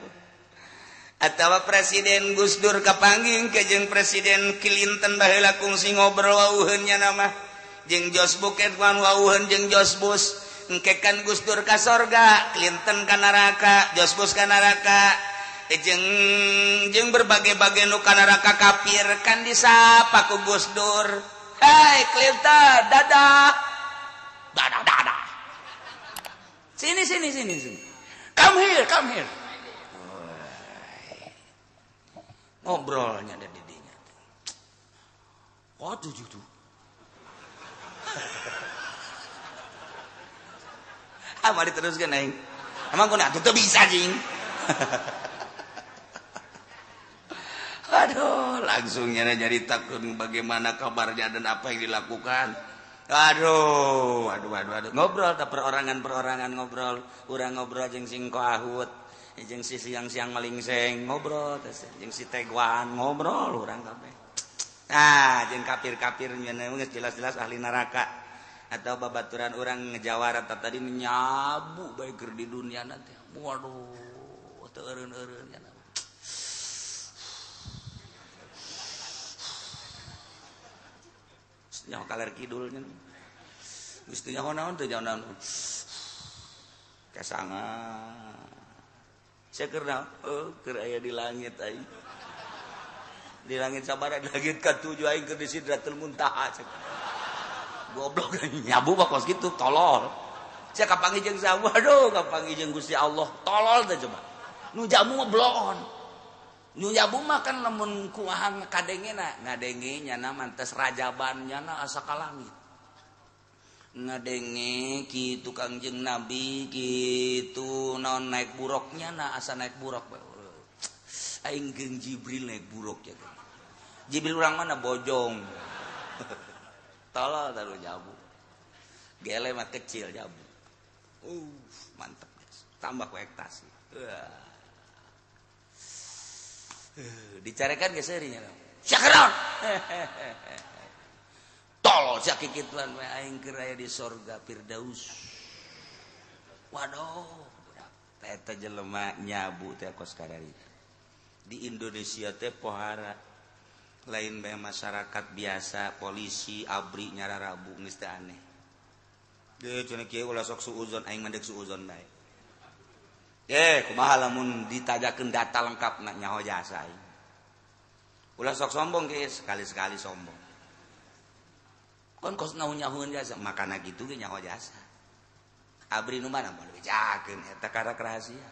atau Presiden Gus Dur kapanggih ke jeung Presiden Clinton baheula kungsi ngobrol wauheunnya nama jeung George Bush wauheun jeung George Bush engke kan Gus Dur ka sorga Clinton ka neraka George Bush ka neraka jeung berbagai-bagai nu ka neraka kafir kan disapa ku Gus Dur hai Clinton dadah sini come here ngobrolnya ada di dinya waduh tuh mari teruskeun aing emang kuna tuh bisa jing aduh langsungnya nyaritakeun bagaimana kabarnya dan apa yang dilakukan aduh ngobrol tak perorangan ngobrol urang ngobrol jeung sing kohahut jeung si siang-siang malingseng ngobrol jeung si tegwan ngobrol urang kabeh nah jeung kafir-kafir geus jelas-jelas ahli neraka atau babaturan urang ngejawara tadi nyabu bae keur di dunia nanti waduh teu eureun-eureun nya nyaho kaler kidulnya geus teu nyaho naon kasanga saya keur keur aya di langit aing di langit sabaraha di langit ka-7 aing keur di Sidratul Muntaha goblok nyabu bakos gitu tolol saya kapanggih jeung saha waduh kapanggih jeung Gusti Allah tolol teh coba nu jamu mah bloon nu jamu mah kan lamun kuahan kadengena ngadenge nyana mantes rajaban nyana asa ka langit ngadenge kitu Kangjeng Nabi kitu naon naik buruknya na asa naik buruk aing geung Jibril naik buruk ya Jibril urang mana bojong tolol taruh jabu gele mah kecil jabu mantep guys tambah ku ekstasi dicarekan geus euy nya syakron tolol sakikituan we aing keur aya di sorga Firdaus waduh eta jelema nyabu teh kos kadari di Indonesia teh pohara lain bae masyarakat biasa polisi abri nyararabu geus teh aneh deui cenah kieu ulah sok suuzon aing mandek suuzon bae kumaha lamun ditajakeun data lengkapna nyaho jasa aing ulah sok sombong geus sekali-sekali sombong kon kos nyahoeun jasa makana kitu ge nyaho jasa abri nu mana moal bejakeun eta karak rahasia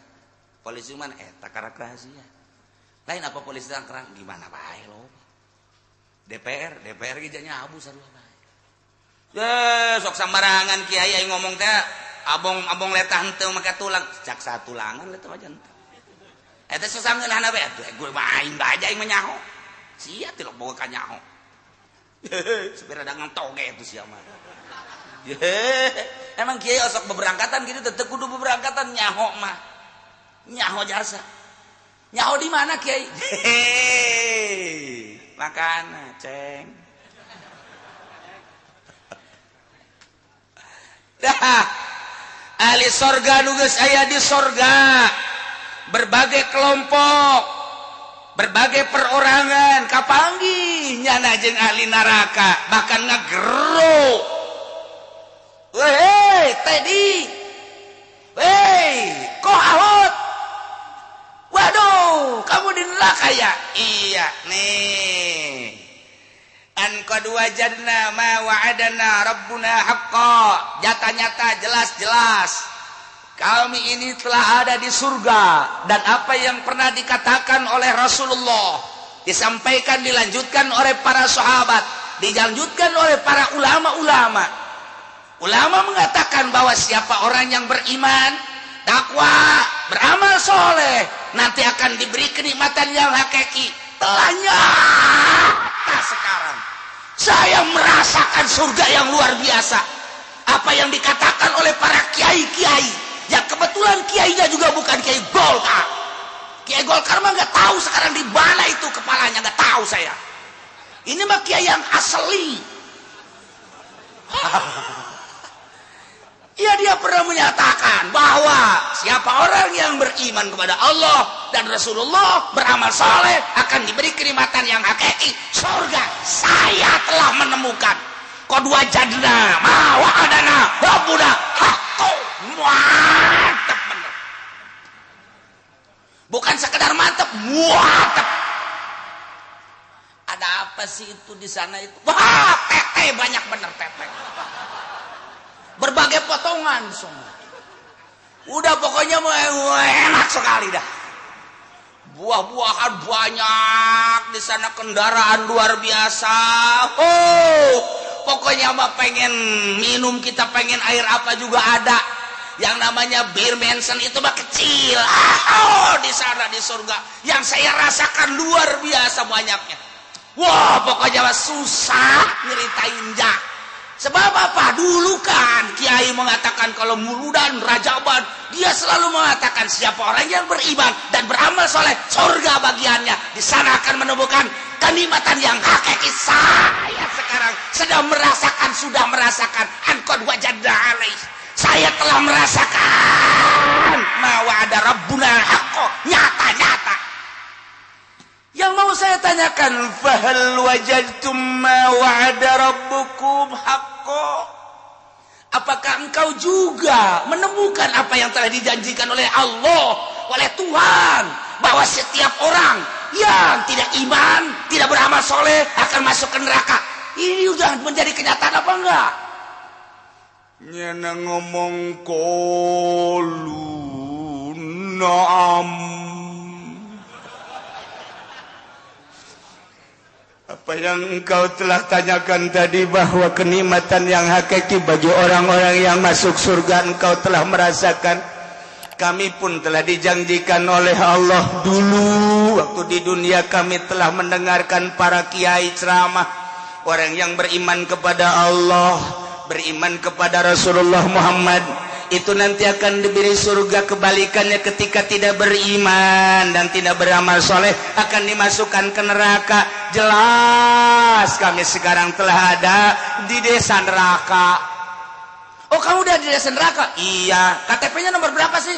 polisi mana eta karak rahasia lain apa polisi tangkrang gimana bae lo DPR ge nyabu sarua bae sok sambarangan kiai aing ngomong teh abong letah henteu make tulang cak satulangan letah aja henteu eta sesanggeunana bae gue main bae aing mah nyaho sia teh boga ka nyaho sepeda dagang toge itu sia mah emang kiai osok beberangkatan gitu tetep kudu beberangkatan nyaho mah nyaho jasa nyaho di mana kiai makana ceng dah ahli sorga nu geus aya di sorga berbagai kelompok berbagai perorangan kapanggih nyana jeung ahli neraka bahkan ngagero weh tadi kok alot waduh kamu di neraka ya iya nih an qad wajadna ma wa'adana rabbuna haqqan nyata-nyata jelas-jelas kami ini telah ada di surga dan apa yang pernah dikatakan oleh Rasulullah disampaikan dilanjutkan oleh para sahabat dilanjutkan oleh para ulama mengatakan bahwa siapa orang yang beriman takwa beramal soleh nanti akan diberi kenikmatan yang hakiki telah nyata sekarang saya merasakan surga yang luar biasa apa yang dikatakan oleh para kiai-kiai yang kebetulan kiainya juga bukan kiai Golkar. Kiai Golkar mah nggak tahu sekarang di mana itu kepalanya, nggak tahu saya. Ini mah kiai yang asli. Ya dia pernah menyatakan bahwa siapa orang yang beriman kepada Allah dan Rasulullah beramal saleh akan diberi kenikmatan yang hakiki surga. Saya telah menemukan qad wajadna ma wa'adana rabbuna haqqan. Mantap bener. Bukan sekedar mantap, mantap. Ada apa sih itu di sana itu? Wah, tete banyak bener tete. Berbagai potongan semua. Udah pokoknya enak sekali dah. Buah-buahan banyak di sana, kendaraan luar biasa. Pokoknya mah pengen minum, kita pengen air apa juga ada. Yang namanya bir Manson itu mah kecil. Di sana di surga yang saya rasakan luar biasa banyaknya. Wah, pokoknya mah susah nyeritain dah. Sebab apa? Dulu kan kiai mengatakan kalau muludan rajaban, dia selalu mengatakan siapa orang yang beriman dan beramal soleh, surga bagiannya. Di sana akan menemukan kenikmatan yang hakiki. Saya sekarang sudah merasakan angkot wajadna alaih. Saya telah merasakan ma wa'ada rabbuna haqqan, nyata-nyata. Yang mau saya tanyakan, Quran fahal wajadtum ma wa'ada rabbukum haqqan. Apakah engkau juga menemukan apa yang telah dijanjikan oleh Allah, oleh Tuhan, bahwa setiap orang yang tidak iman, tidak beramal soleh akan masuk ke neraka? Ini sudah menjadi kenyataan apa enggak? Nyana ngomong qalu na'am. Apa yang engkau telah tanyakan tadi, bahwa kenikmatan yang hakiki bagi orang-orang yang masuk surga engkau telah merasakan. Kami pun telah dijanjikan oleh Allah dulu waktu di dunia. Kami telah mendengarkan para kiai ceramah, orang yang beriman kepada Allah, beriman kepada Rasulullah Muhammad, itu nanti akan diberi surga. Kebalikannya, ketika tidak beriman dan tidak beramal soleh akan dimasukkan ke neraka. Jelas kami sekarang telah ada di desa neraka. Oh, kamu udah di desa neraka? Iya. KTP-nya nomor berapa sih?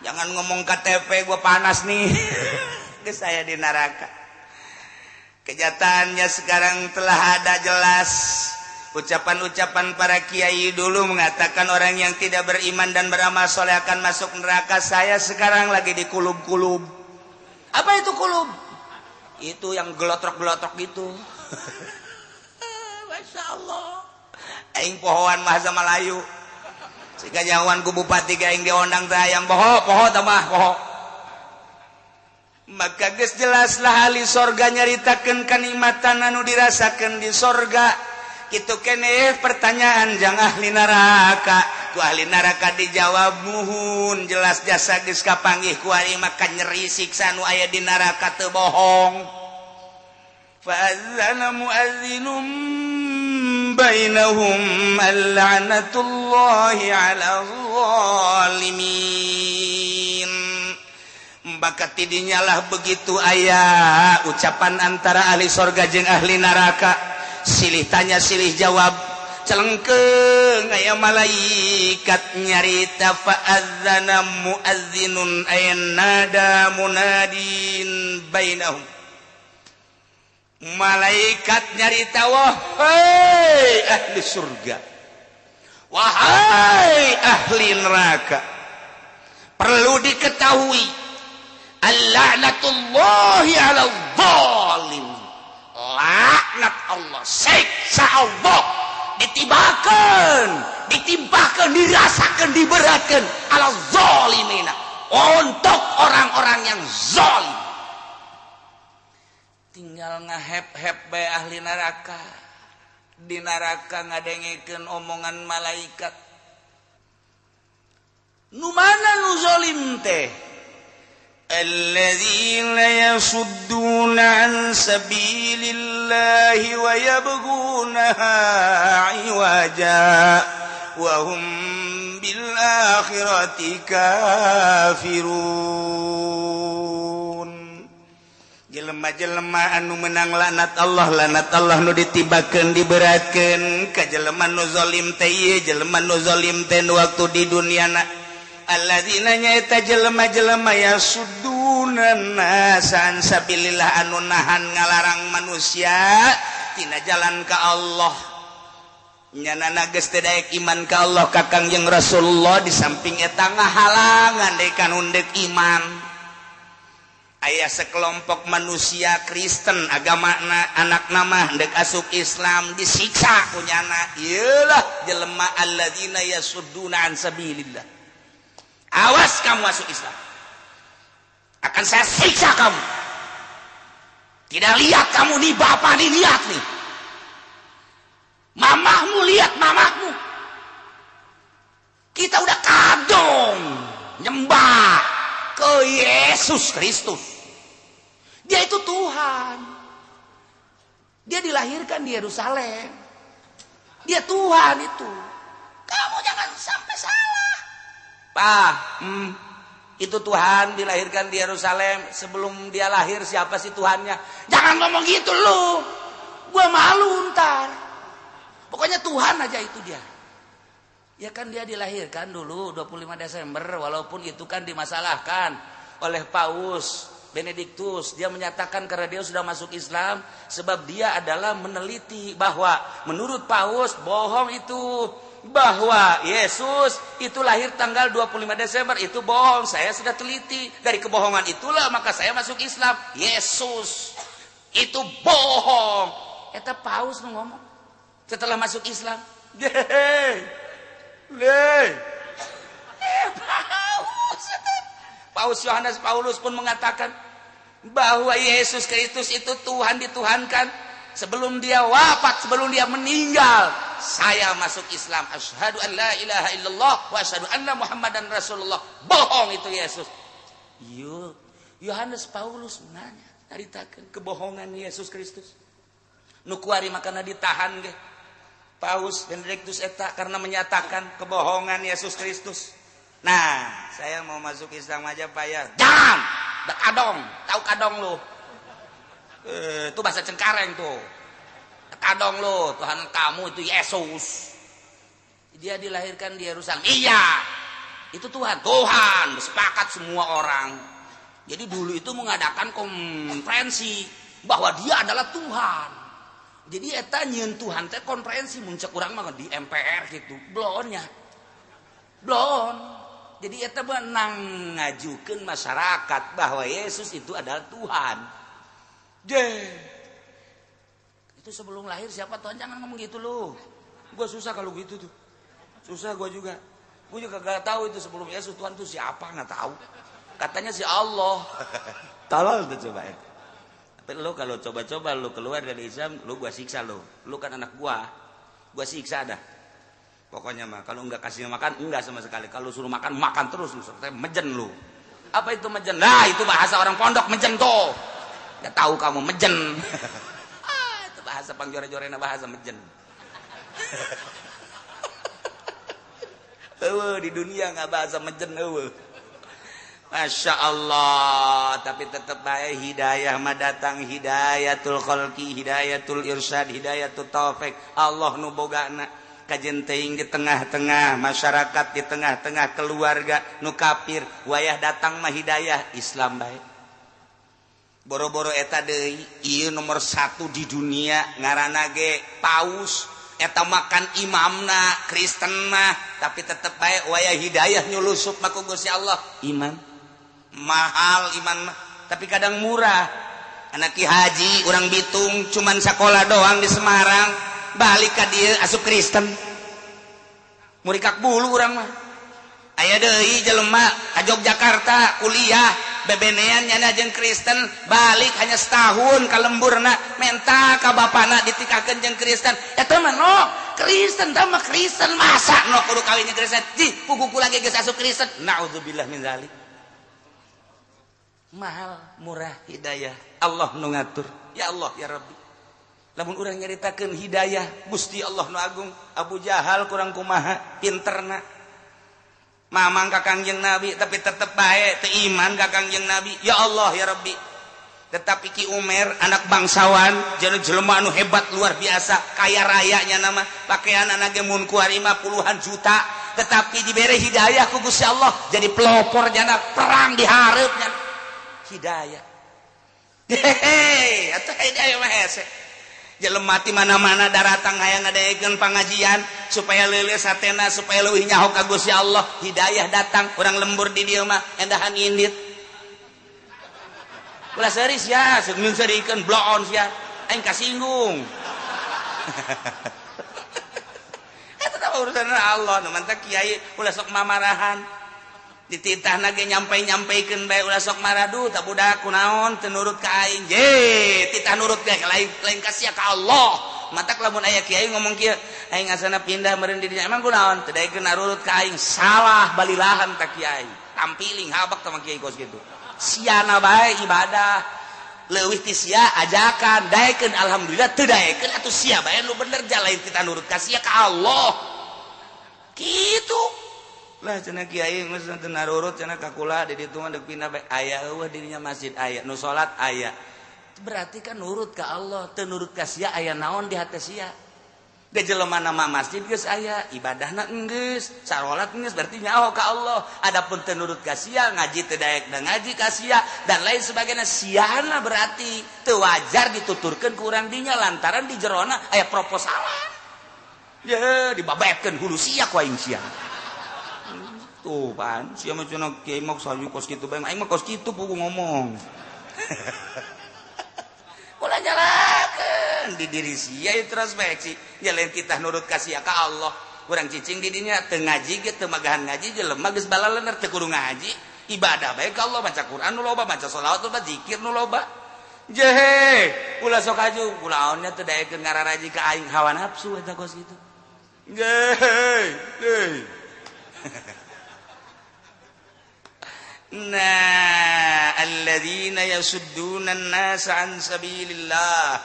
Jangan ngomong KTP, gue panas nih. Saya di neraka. Kenyataannya sekarang telah ada jelas. Ucapan-ucapan para kiai dulu mengatakan orang yang tidak beriman dan beramal soleh akan masuk neraka. Saya sekarang lagi di kulub-kulub. Apa itu kulub? Itu yang gelotrok-gelotrok gitu. Masya Allah. Aing pohoan bahasa Melayu. Sehingga jawan ku bupati aing diondang tayang poho tambah poho. Maka geus jelaslah ahli sorga nyaritakeun kanikmatan anu dirasakeun di sorga. Kitu keneh pertanyaan jang ahli neraka. Ku ahli neraka dijawab muhun, jelas jasa geus kapanggih ku ari maka nyeri siksa nu aya di neraka teu bohong. Fa adzana muadzinum bainahum al-la'natullahi 'alal zalimin. Maka tidinyalah begitu aya ucapan antara ahli sorga jeung ahli neraka. Silih tanya silih jawab, celengkeung aya malaikat nyarita fa'adzana muadzinun ayanada munadin bainahum. Malaikat nyarita, wahai ahli surga, wahai ahli neraka, perlu diketahui al-la'natullahi 'alal zalim. Laknat Allah, siksa Allah ditimpakan, dirasakan, diberatkan ala zalimina, untuk orang-orang yang zalim. Tinggal ngahep-hep bae ahli neraka. Di neraka ngadengikeun omongan malaikat. Nu mana nu zalim teh? Alladzina yasudduna an sabilillahi wa yabghunaha 'iwaja wa hum bil akhirati kafirun. Jelema-jelema anu menang lanat Allah nu ditibakeun diberatkeun ka jelema nu zalim teh ieu jelema nu zalim teh waktu di duniana. Alladzina nyaeta jelema-jelema yasudduna nasan sabilillah anu nahan ngalarang manusia tina jalan ka Allah. Nyanana geus teu daek iman ka Allah ka Kangjeng Rasulullah, di samping eta ngahalangan deui kanu deuk iman. Aya sekelompok manusia Kristen agamana anak nama deuk asup Islam disiksa kunyana. Ieulah jelema alladzina yasudduna an sabilillah. Awas kamu masuk Islam, akan saya siksa kamu. Tidak lihat kamu nih, bapak nih, lihat nih, mamahmu, lihat mamahmu. Kita udah kadung nyembah ke Yesus Kristus. Dia itu Tuhan. Dia dilahirkan di Yerusalem. Dia Tuhan itu. Kamu jangan sampai salah. Pak, itu Tuhan dilahirkan di Yerusalem. Sebelum dia lahir siapa sih Tuhannya? Jangan ngomong gitu lu. Gua malu ntar. Pokoknya Tuhan aja itu dia. Ya kan dia dilahirkan dulu 25 Desember. Walaupun itu kan dimasalahkan oleh Paus. Benediktus, dia menyatakan karena dia sudah masuk Islam, sebab dia adalah meneliti bahwa menurut Paus bohong itu, bahwa Yesus itu lahir tanggal 25 Desember itu bohong. Saya sudah teliti, dari kebohongan itulah maka saya masuk Islam. Yesus itu bohong. Eta Paus ngomong setelah masuk Islam. Paus Yohanes Paulus pun mengatakan bahwa Yesus Kristus itu Tuhan dituhankan sebelum dia wafat, sebelum dia meninggal. Saya masuk Islam. Asyhadu an la ilaha illallah wa asyhadu anna Muhammadan Rasulullah. Bohong itu Yesus. Yohanes Paulus nanya, naritakeun kebohongan Yesus Kristus. Nu kuari makana ditahan ge. Paus Benediktus eta karena menyatakan kebohongan Yesus Kristus. Nah, saya mau masuk Islam aja Pak ya. Jangan! Da kadong, tahu kadong lu. Itu bahasa Cengkareng tuh. Kadong lu, Tuhan kamu itu Yesus. Dia dilahirkan di Yerusalem. Iya. Itu Tuhan, sepakat semua orang. Jadi dulu itu mengadakan konferensi bahwa dia adalah Tuhan. Jadi eta nyieun Tuhan teh konferensi muncak urang mah di MPR gitu. Blon. Jadi eta menang ngajukeun masyarakat bahwa Yesus itu adalah Tuhan. Itu sebelum lahir siapa Tuhan, jangan ngomong gitu lu. Gua susah kalau gitu tuh. Susah gua juga. Gua juga gak tahu itu sebelum Yesus Tuhan tuh siapa, nggak tahu. Katanya si Allah. Tolol tuh coba itu. Tapi lu kalau coba-coba lu keluar dari Islam, lu gua siksa lu. Lu kan anak gua siksa dah. Pokoknya mah kalau enggak kasih makan enggak sama sekali. Kalau suruh makan terus lu. Saya mejen lu. Apa itu mejen? Nah, itu bahasa orang pondok mejen tuh. Enggak tahu kamu mejen. Itu bahasa pangjore-jorena bahasa mejen. Di dunia enggak bahasa mejen eueuh. Masya Allah, tapi tetap baik hidayah mah datang, hidayatul khalqi, hidayatul irsyad, hidayatul taufik. Allah nu bogana kajen teuing di tengah-tengah masyarakat, di tengah-tengah keluarga nu kafir, wayah datang mah hidayah Islam bae. Boro-boro eta deui, ieu nomor 1 di dunia ngaranna ge Paus, eta makan imamna Kristen mah, tapi tetep bae wayah hidayah nyulusup mah ku Gusti Allah. Iman mahal iman mah, tapi kadang murah. Anak Ki Haji urang Bitung cuman sekolah doang di Semarang, balik ka dieu asup Kristen. Murikak bulu urang mah. Aya deui jelema ka Yogyakarta kuliah bebenean nyana jeung Kristen, balik hanya setahun ka lemburna, menta ka bapana ditikakeun jeung Kristen. Eta mah no Kristen tah mah Kristen, masa no kudu kawin jeung Kristen. Ji, puguku lagi geus asup Kristen. Nauzubillah min zalik. Mahal, murah hidayah. Allah nu ngatur. Ya Allah, ya Rabbi. Lamun urang nyaritakeun hidayah, Gusti Allah nu agung. Abu Jahal kurang kumaha pinterna. Mamang ka Kangjeng Nabi tapi tetep bae teu iman ka Kangjeng Nabi. Ya Allah, ya Rabbi. Tetapi Ki Umer anak bangsawan, jelema anu hebat luar biasa, kaya raya nya nama, pakaian anak ge mun kuari mah puluhan juta, tetapi dibere hidayah ku Gusti Allah jadi pelopor jana perang di hareupnya. Hidayah. Hehehe, atuh hidayah mah hese. Jelema ti mana-mana daratang hayang ngadaekeun pangajian supaya leuleus hatena, supaya leuwih nyaho ka Gusti Allah. Hidayah datang, urang lembur di dieu mah endahan indit. Ulah seuris ya, seung serikeun bloon sia. Aing kasinggung. Eta teh urusan Allah, nu mantap kiai ulah sok mamarahan. Dititahna ge nyampai-nyampaikeun bae ulah sok maradu, tak budak kunaon teu nurut ka aing. Ye, titah nurut ge lain ka sia ka Allah. Matak lamun aya kiai ngomong kieu, aing asana pindah meureun di dinya. Emang kunaon? Teu daekeun nurut ka aing. Salah balilahan ka kiai. Tampiling habak sama kiai kos kitu. Siana bae ibadah. Leuwih ti sia ajakan, daekeun alhamdulillah, teu daekeun atuh sia bae lu bener jalain titah nurut ka sia ka Allah. Kitu. Lah cenah kiai geus teu narurut cenah ka kula di ditu mah deuk pindah bae aya eueuh dirinya masjid aya nu salat aya. Berarti kan nurut ka Allah, teu nurut ka sia aya naon di hate sia. da jelema nama masjid geus aya ibadahna geus salat geus berarti nyaho ka Allah adapun teu nurut ka sia ngaji teu daek da ngaji ka sia dan lain sebagainya siana berarti teu wajar dituturkeun ku urang dinya lantaran di jerona aya proposalan ya dibabetkeun hulu sia ku aing sia tuh pan sia mah cenah kiai mah sayu kos kitu bae aing mah kos kitu pugu ngomong ulah nyalakeun di diri sia introspeksi jalan kita nurut ka sia ka Allah urang cicing di dinya teu ngaji ge teu magahan ngaji jelema geus balaleuneur teu kudu ngaji ibadah bae ka Allah baca Quran nu loba baca shalawat nu loba zikir nu loba jehe ulah sok aju kulaonnya teu daekeun ngararaji ka aing hawa nafsu eta kos kitu jehe nah alladzina yasudduna an-nasa an sabilillah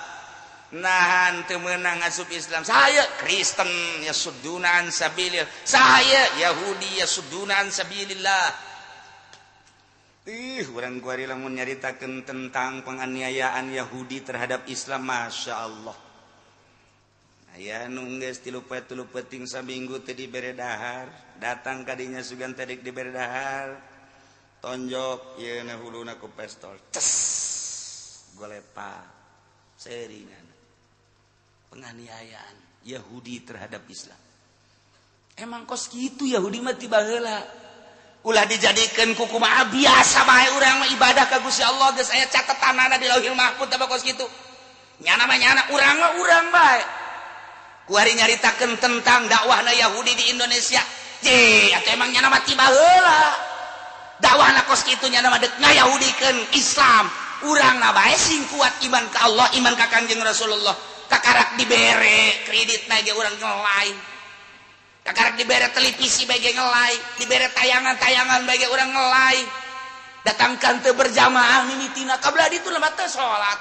nahan teu meunang asup Islam saya Kristen yasudduna an sabilillah saya Yahudi yasudduna an sabilillah urang kuari lamun nyaritakeun tentang penganiayaan Yahudi terhadap Islam Masya Allah aya nu geus 3 peuting saminggu teu dibere dahar datang kadinya sugan teh dibere dahar tonjok ieu na huluna ku pistol ces golepa seringan penganiayaan Yahudi terhadap Islam emang kos kitu Yahudi mah ti baheula ulah dijadikeun ku kumaha biasa bae urang mah ibadah ka Gusti Allah geus aya catetanana di Lauhil Mahfuz teh kos kitu nyana mah nyana urang mah urang bae ku ari nyaritakeun tentang dakwahna Yahudi di Indonesia atuh emang nyana mah ti baheula dakwahna kos kitu nya nama deuk ngayahudikeun Islam urangna bae sing kuat iman ka Allah iman ka Kanjeng Rasulullah kakarak dibere kreditna ge urang ngelai kakarak dibere televisi bae ge ngelai dibere tayangan-tayangan bae ge urang ngelai datangkan teu berjamaah mimitina kabelah ditu lemah teu salat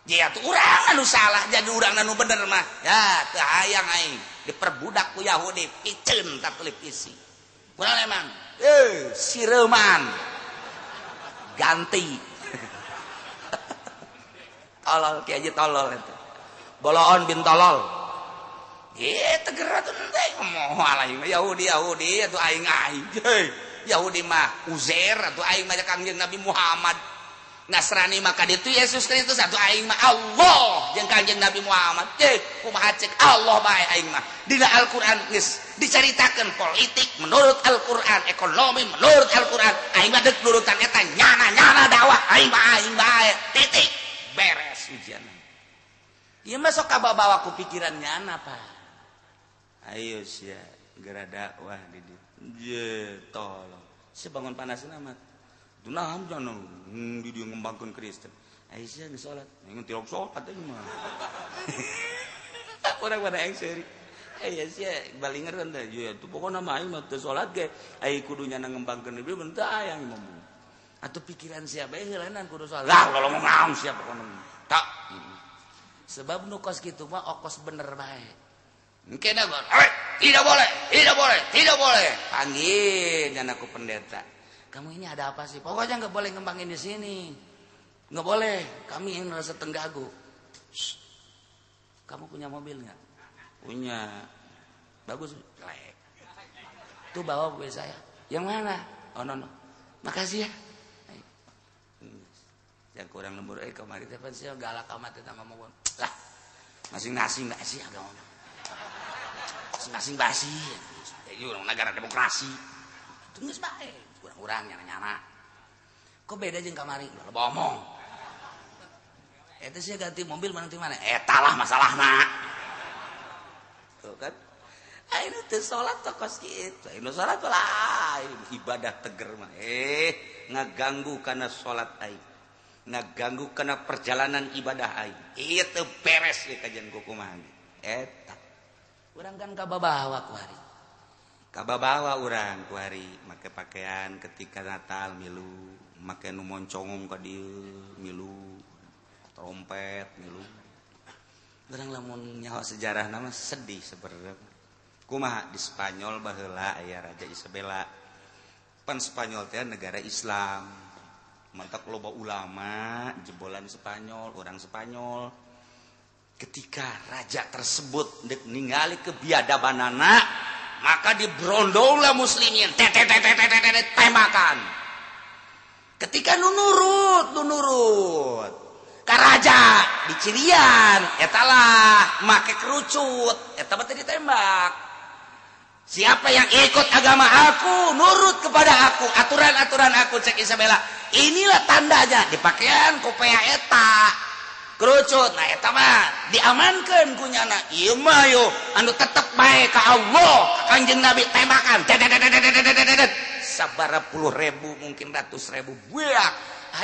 ye atuh urang anu salah jadi urang anu bener mah ya teu hayang aing diperbudak ku Yahudi piceun ta televisi urang emang sireman ganti tolol ki aja tolol itu boloon bin tolol tegerat teh moho alaing Yahudi atuh aing Yahudi mah Uzair atuh aing mah Kangjeng Nabi Muhammad Nasrani maka ditu Yesus Kristus atuh aing mah Allah jeung Kanjeng Nabi Muhammad kumaha cek Allah bae aing mah dina Al-Qur'an geus dicaritakeun politik menurut Al-Qur'an ekonomi menurut Al-Qur'an aing mah deuk nurutan eta nyana dakwah aing bae titik beres ujian ieu mah sok kabawa ku pikiran nyana Pak ayo sia geura dakwah di dieu ye tolong sebangun panasna amat nahan jangan di dia ngembangkan Kristen. Aisyah geus salat, ngan tilok salat teh mah. Urang pada yang seri. Aisyah balingeun teh, ya tuh pokona mah aing mah teu salat ge, ai kudunya ngembangkeun ieu bentar aya yang ngomong. Atuh pikiran sia bae heulanan kudu salat. Lah lolong naon sia pokona. Tak. Sebab nu kos kitu mah okos bener bae. Engke na gor. Tidak boleh. Panggil nya ku pendeta. Kamu ini ada apa sih? Pokoknya nggak boleh ngembangin di sini, nggak boleh. Kami yang merasa tenggagu. Kamu punya mobil nggak? Punya. Bagus. Tuh bawa mobil saya. Yang mana? Oh no. Makasih ya. Yang kurang lembur. Kemarin tepan sih galak amat kita ngomong. Lah, masing-masing nggak sih agak ngomong. Masing-masing basi. Ini orang negara demokrasi. Tunggu sebaik. Kurang nyana-nyana kok beda jeung kamari lo omong eta sih ganti mobil mana eta lah masalahna tuh kan ayeuna teu salat kos kitu ayeuna salat lain ibadah teger mah ngaganggu kana salat aing ngaganggu kana perjalanan ibadah aing ieu teu beres ieu kajian kumaha eta urang kan kababawa kuari kababawa urang kuari make pakaian ketika Natal milu make nu moncongom ka dieu milu trompet milu urang lamun nyaho sejarahna mah sedih sebenarnya kumaha di Spanyol baheula aya Raja Isabella pan Spanyol teh negara Islam mantap loba ulama jebolan Spanyol orang Spanyol Ketika raja tersebut ningali kebiadabanana, maka dibrondonglah muslimin, tembakan. Ketika nunurut ka raja dicirian, etalah make kerucut, eta teh ditembak. Siapa yang ikut agama aku, nurut kepada aku, aturan-aturan aku, cek Isabella. Inilah tandanya, di pakaian kopiah eta. Kerucut, nah eta mah diamankeun ku nyana. Ieu mah yo anu tetep bae ka Allah, ka Kanjeng Nabi tembakan. Sabara puluh ribu mungkin ratus ribu buak.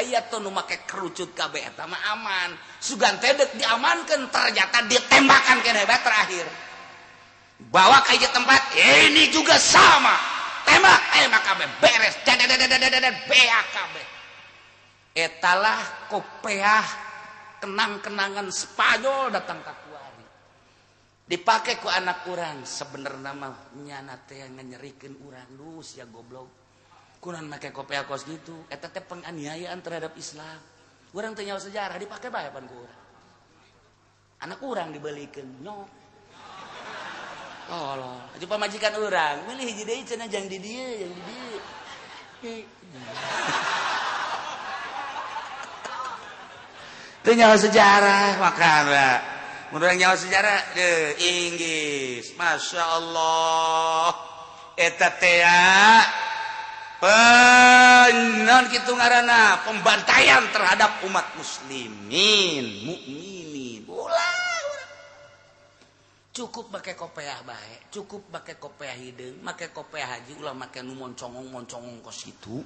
Aya tuh nu make kerucut kabeh eta mah aman. Sugan teh diamankeun ternyata ditembakan keneh bae terakhir. Bawa ka ieu tempat, ini juga sama. Tembak kabeh beres. Beak kabeh. Etalah kopiah kenang-kenangan Spanyol datang ke kuari. Dipakai ku anak urang, sebenarnya mah nyana teh nganyerikeun urang lu sia goblok. Kunaon make kopiah kos gitu, eta teh penganiayaan terhadap Islam. Urang teh nyawa sejarah dipakai bae pan ku urang. Anak urang dibelikeun nyok. Tolong, atuh pamajikan urang, milih hiji deui cenah jang di dieu, Itu nyawa sejarah makanya menurut nyawa sejarah Inggris, masya Allah, eta teh non kitu ngaranna pembantaian terhadap umat muslimin, mukminin. Cukup pakai kopiah bae, cukup pakai kopiah hideung, make kopiah haji ulah make nu moncongong kos kitu.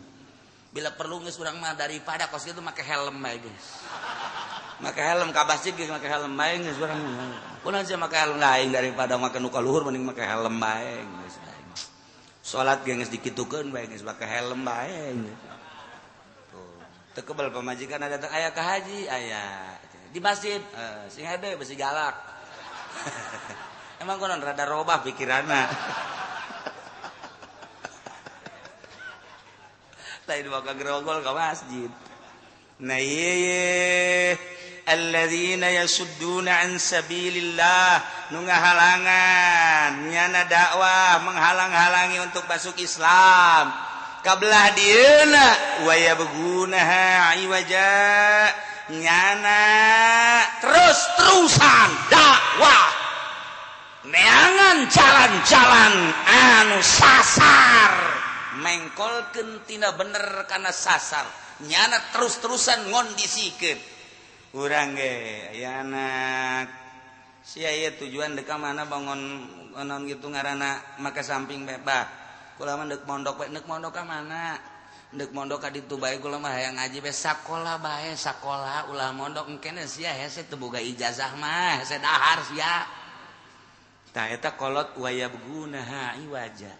Bila perlu geus urang mah daripada kos kitu make helm bae geus. Make helm ka masjid geus make helm bae geus urang. Kunaon sia make helm lain daripada make nu ka luhur mending make helm bae geus. Salat geus dikitukeun bae geus make helm bae. Tuh, teu kebal pamajikan datang aya ka haji aya di masjid sing hade besi galak. Emang konon rada robah pikiranna. Lain bakal gerogol ke masjid. Nah iya alladzina yasudduna an sabilillah, nu ngahalangan nyana dakwah, menghalang-halangi untuk masuk Islam. Kabelah dieuna wa yabghunaha iwaja, nyana terus-terusan dakwah neangan jalan-jalan anu sasar, mengkolkeun tina bener kana sasar, nyana terus-terusan ngondisikeun urang ge aya anak sia ieu tujuan deuk ka mana bangun onon kitu ngaranna make samping bebah kula mah deuk mondok we deuk mondok ka mana deuk mondok ka ditu bae kula mah hayang ngaji we sakola bae sakola ulah mondok engkene sia hese teu boga ijazah mah hese dahar sia tah eta kolot wayabgunaha iwaja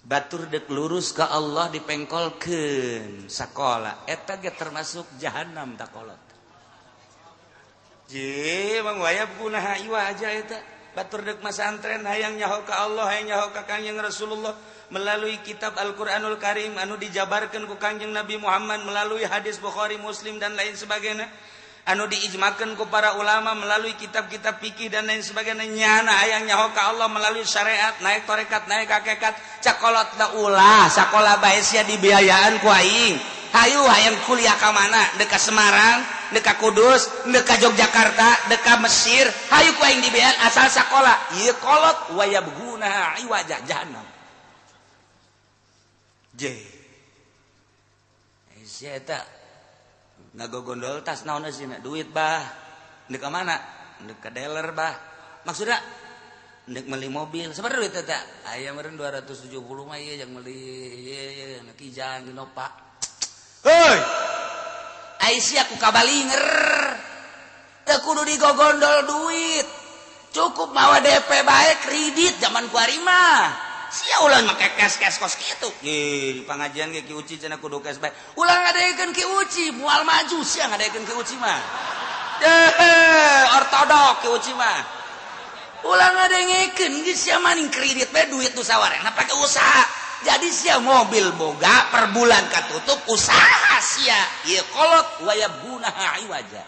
batur dek lurus ke Allah dipengkolkeun sakola eta ge termasuk jahanam tak kolot je mang wayabgunaha iwaja eta batur dek masantren hayang nyaho ka Allah hayang nyaho ka Kanjeng Rasulullah melalui kitab Al-Qur'anul Karim anu dijabarkeun ku Kanjeng Nabi Muhammad melalui hadis Bukhari Muslim dan lain sebagainya anu diijmakeun ku para ulama melalui kitab-kitab fikih dan lain sebagainya nyana hayang nyaho ka Allah melalui syariat naik tarekat naik hakikat cakolot da ulah sakola bae sia dibiayaan ku aing hayu hayang kuliah ka mana deuk ka Semarang deuk ka Kudus deuk ka Yogyakarta deuk ka Mesir hayu ku aing dibiayaan asal sakola ieu kolot wayabghunaha iwaja jahannam je sia eta ngagogondol tas naon sih duit bah deuk ka mana deuk ka dealer bah maksudna deuk meuli mobil sabaraha duit eta aya meureun 270 mah ieu yang meuli ieu na kijang dinopa heuy ai sia ku kabalinger teu kudu digogondol duit cukup mawa DP bae kredit zaman kuari mah sia ulah make cash kos kitu di pangajian ge ki uci cenah kudu cash bae ulah ngadegeun ki uci moal maju sia ngadegeun ki uci mah ortodok ki uci mah ulah ngadegeun geus sia maning kredit bae duit nu sawarena pake usaha jadi sia mobil boga per bulan katutup usaha sia ieu kolot wayabgunaha iwaja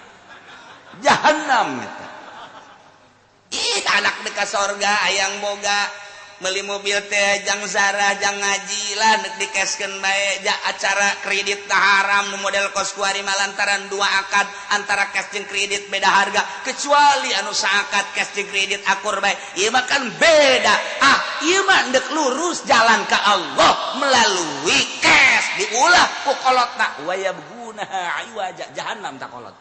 jahannam eta ih anak dekat sorga ayang boga beli mobil teh jang zarah jang ngaji lah dikeskeun bae acara kredit tah haram nu model kos kuari malantaran dua akad antara cash jeung kredit beda harga kecuali anu saakad cash jeung kredit akur bae ieu mah kan beda ieu mah deuk lurus jalan ka Allah melalui cash diulah ku kolotna wa yabghuna aywaja jahannam ta kolot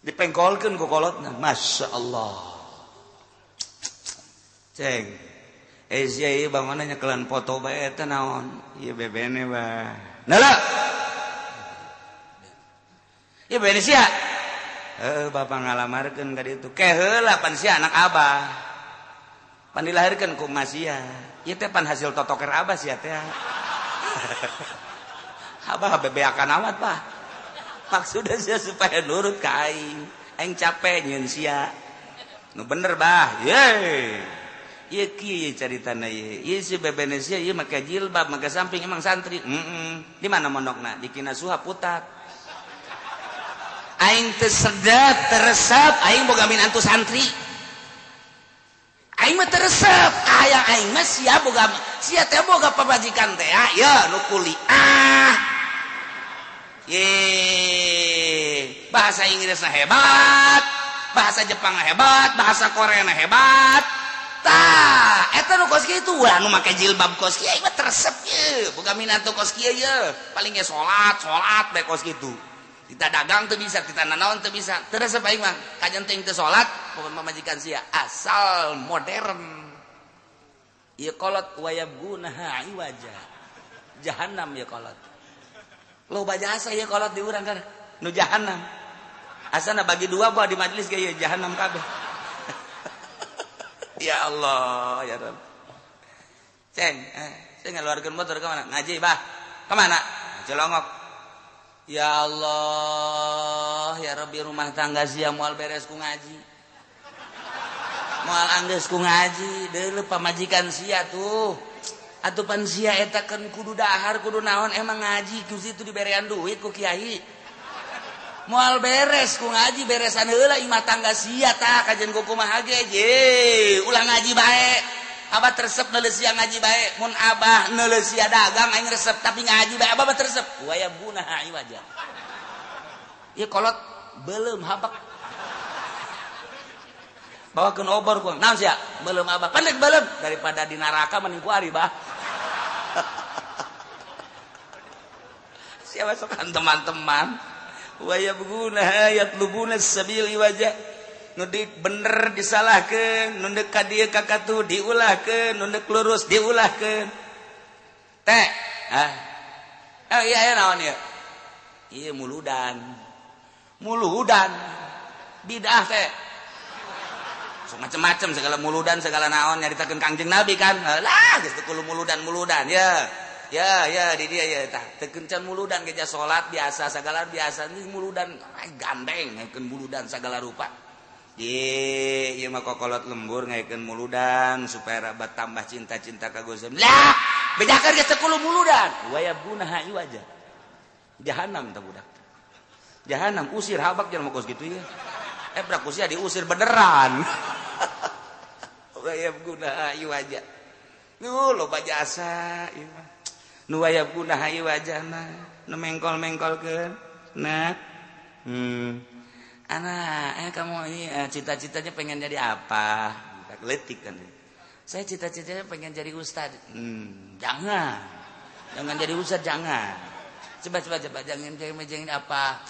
dipengkolkeun ku kolotna masyaallah ceng ieu bangunna nyekelan foto bae eta naon ieu bebene bah nala ieu bebene sia bapak ngalamarkeun ka ditu ke heula pan sia anak abah pan dilahirkeun ku emas sia ieu teh pan hasil totoker abah sia teh abah bebeakan amat pak maksudna sia supaya nurut ka aing capek nyieun sia nu bener bah ye ieu kieu caritana ieu si bebene sia ieu make jilbab make samping emang santri di mana mondokna di Kinasuha Putat aing teu sedap teresep aing boga minantu santri aing mah teresep hayang aing mah sia boga sia teh boga pabajikan teh ya nu kuliah ye bahasa Inggrisna hebat bahasa Jepangna hebat bahasa Koreana hebat tah eta nu kos kieu ulah nu make jilbab kos kieu mah teresep ye boga minantu kos kieu ye paling ge salat bae kos kitu kita dagang teu bisa kita nanaon teu bisa teresep aing mah kajen teuing teu salat pokona majikan sia asal modern ieu kolot wayabgunaha iwaja jahannam ieu kolot loba jasa ieu kolot di urang kan nu jahannam asana bagi dua bae di majelis ge ieu jahannam kabeh. Ya Allah ya Rabb ceng saya ngeluarkan motor kemana ngaji bah kemana Cilongok ya Allah ya Rabbi rumah tangga sia moal beres ku ngaji moal anggeus ku ngaji deuleu pamajikan sia tuh atuh pan sia eta kan kudu dahar kudu naon emang ngaji ku situ diberean duit ku kiai moal beres ku ngaji beresan heula imah tangga sia tah kajen ku kumaha ge je ulah ngaji bae abah teresep neuleuh sia ngaji bae mun abah neuleuh sia dagang aing resep tapi ngaji bae abah teresep waya bunaha iwaja ieu kolot beuleum habak bawakeun obor ku naon sia beuleum abah pendek beuleum daripada di neraka mending ku ari bah sia masokan teman-teman wayabguna yatlubuna sabil wajah nu bener disalahkeun nu deuk ka dieu ka katu diulahkeun nu deuk lurus diulahkeun teh iya naon ieu ieu muludan bidah teh so macem-macem segala muludan segala naon nyaritakeun Kangjeng Nabi kan lah geus teu kudu muludan ya di dia ya tah teu kencan muludan geja salat biasa sagala biasa ini muludan gandeng ngakeun muludan sagala rupa ye ieu mah kokolot lembur ngakeun muludan supaya rabat tambah cinta-cinta ka Gusti lah bedakeun geus teu kudu muludan wa yabgunaha iwaja jahanam tah budak jahanam usir habak jangan kos gitu ya brak usia diusir beneran wa yabgunaha iwaja nu loba jasa ieu mah nu wayabgunaha iwajana nu mengkol-mengkolkeun nah anak kamu ini cita-citanya pengen jadi apa letik kan saya cita-citanya pengen jadi ustad jangan jadi ustad jangan coba jangan apa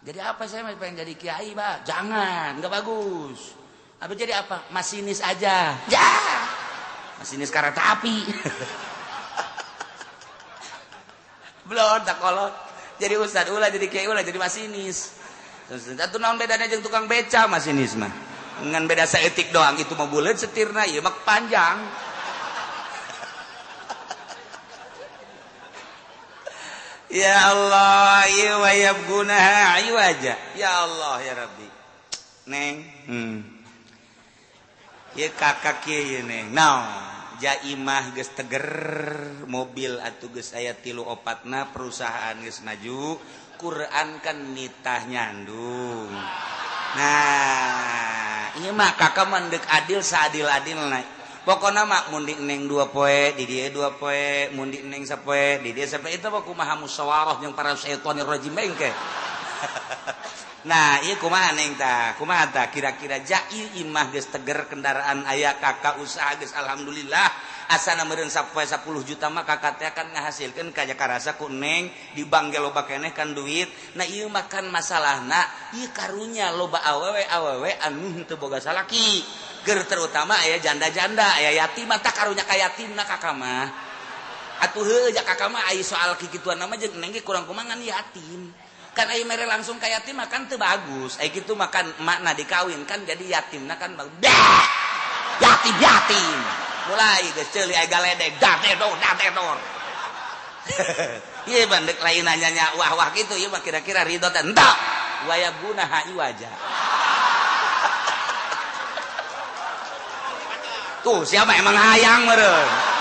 jadi apa saya pengen jadi kiai bah jangan nggak bagus apa jadi apa masinis aja ya masinis kereta api belum tak kolot jadi ustad ulah jadi kiai ulah jadi masinis satu naon bedanya jeung tukang beca masinis mah ngan beda saeutik doang itu mah buleut setirna ieu mah panjang ya Allah ieu wayabgunaha iwaja ya Allah ya Rabbi neng ieu kakak kieu neng naon jaimah geus teger mobil atuh geus aya 3-4na perusahaan geus maju Quran kan nitah nyandung nah Ieu mah kakak mandek adil seadil-adil naik. Pokona mah mundi neng 2 poe di dieu 2 poe, mundi neng sapoe di dieu sapoe itu mah kumaha musyawarah jeung para syaitonir rajim engke. Nah, ieu kumaha neng tah? Kumaha tah kira-kira jai imah geus teger kendaraan aya kakak usaha geus alhamdulillah. Asana meureun sapoe 10 juta mah kakak teh akan ngahasilkeun ka Jakarta ku neng di bank ge loba keneh kan duit. Nah, ieu mah kan masalahna ieu karunya loba awewe anu henteu boga salaki. Ger terutama aya janda-janda, aya yatim mah tah karunya ka yatimna kakak mah. Atuh heuh ja kakak mah ai soal kikituan mah jeung neng ge kurang kumaha ngan yatim. Kan aya mere langsung ka yatim mah kan teu bagus. Ai kitu mah kan emakna dikawin kan jadi yatimna kan bagus. Yatim. Mulai geus ceuli aya galedeg dadedor. Ieu bandek lain nanya wah kitu ieu mah kira-kira ridho teh henteu. Waya guna ha'i wajah. Tuh siapa emang hayang meureun.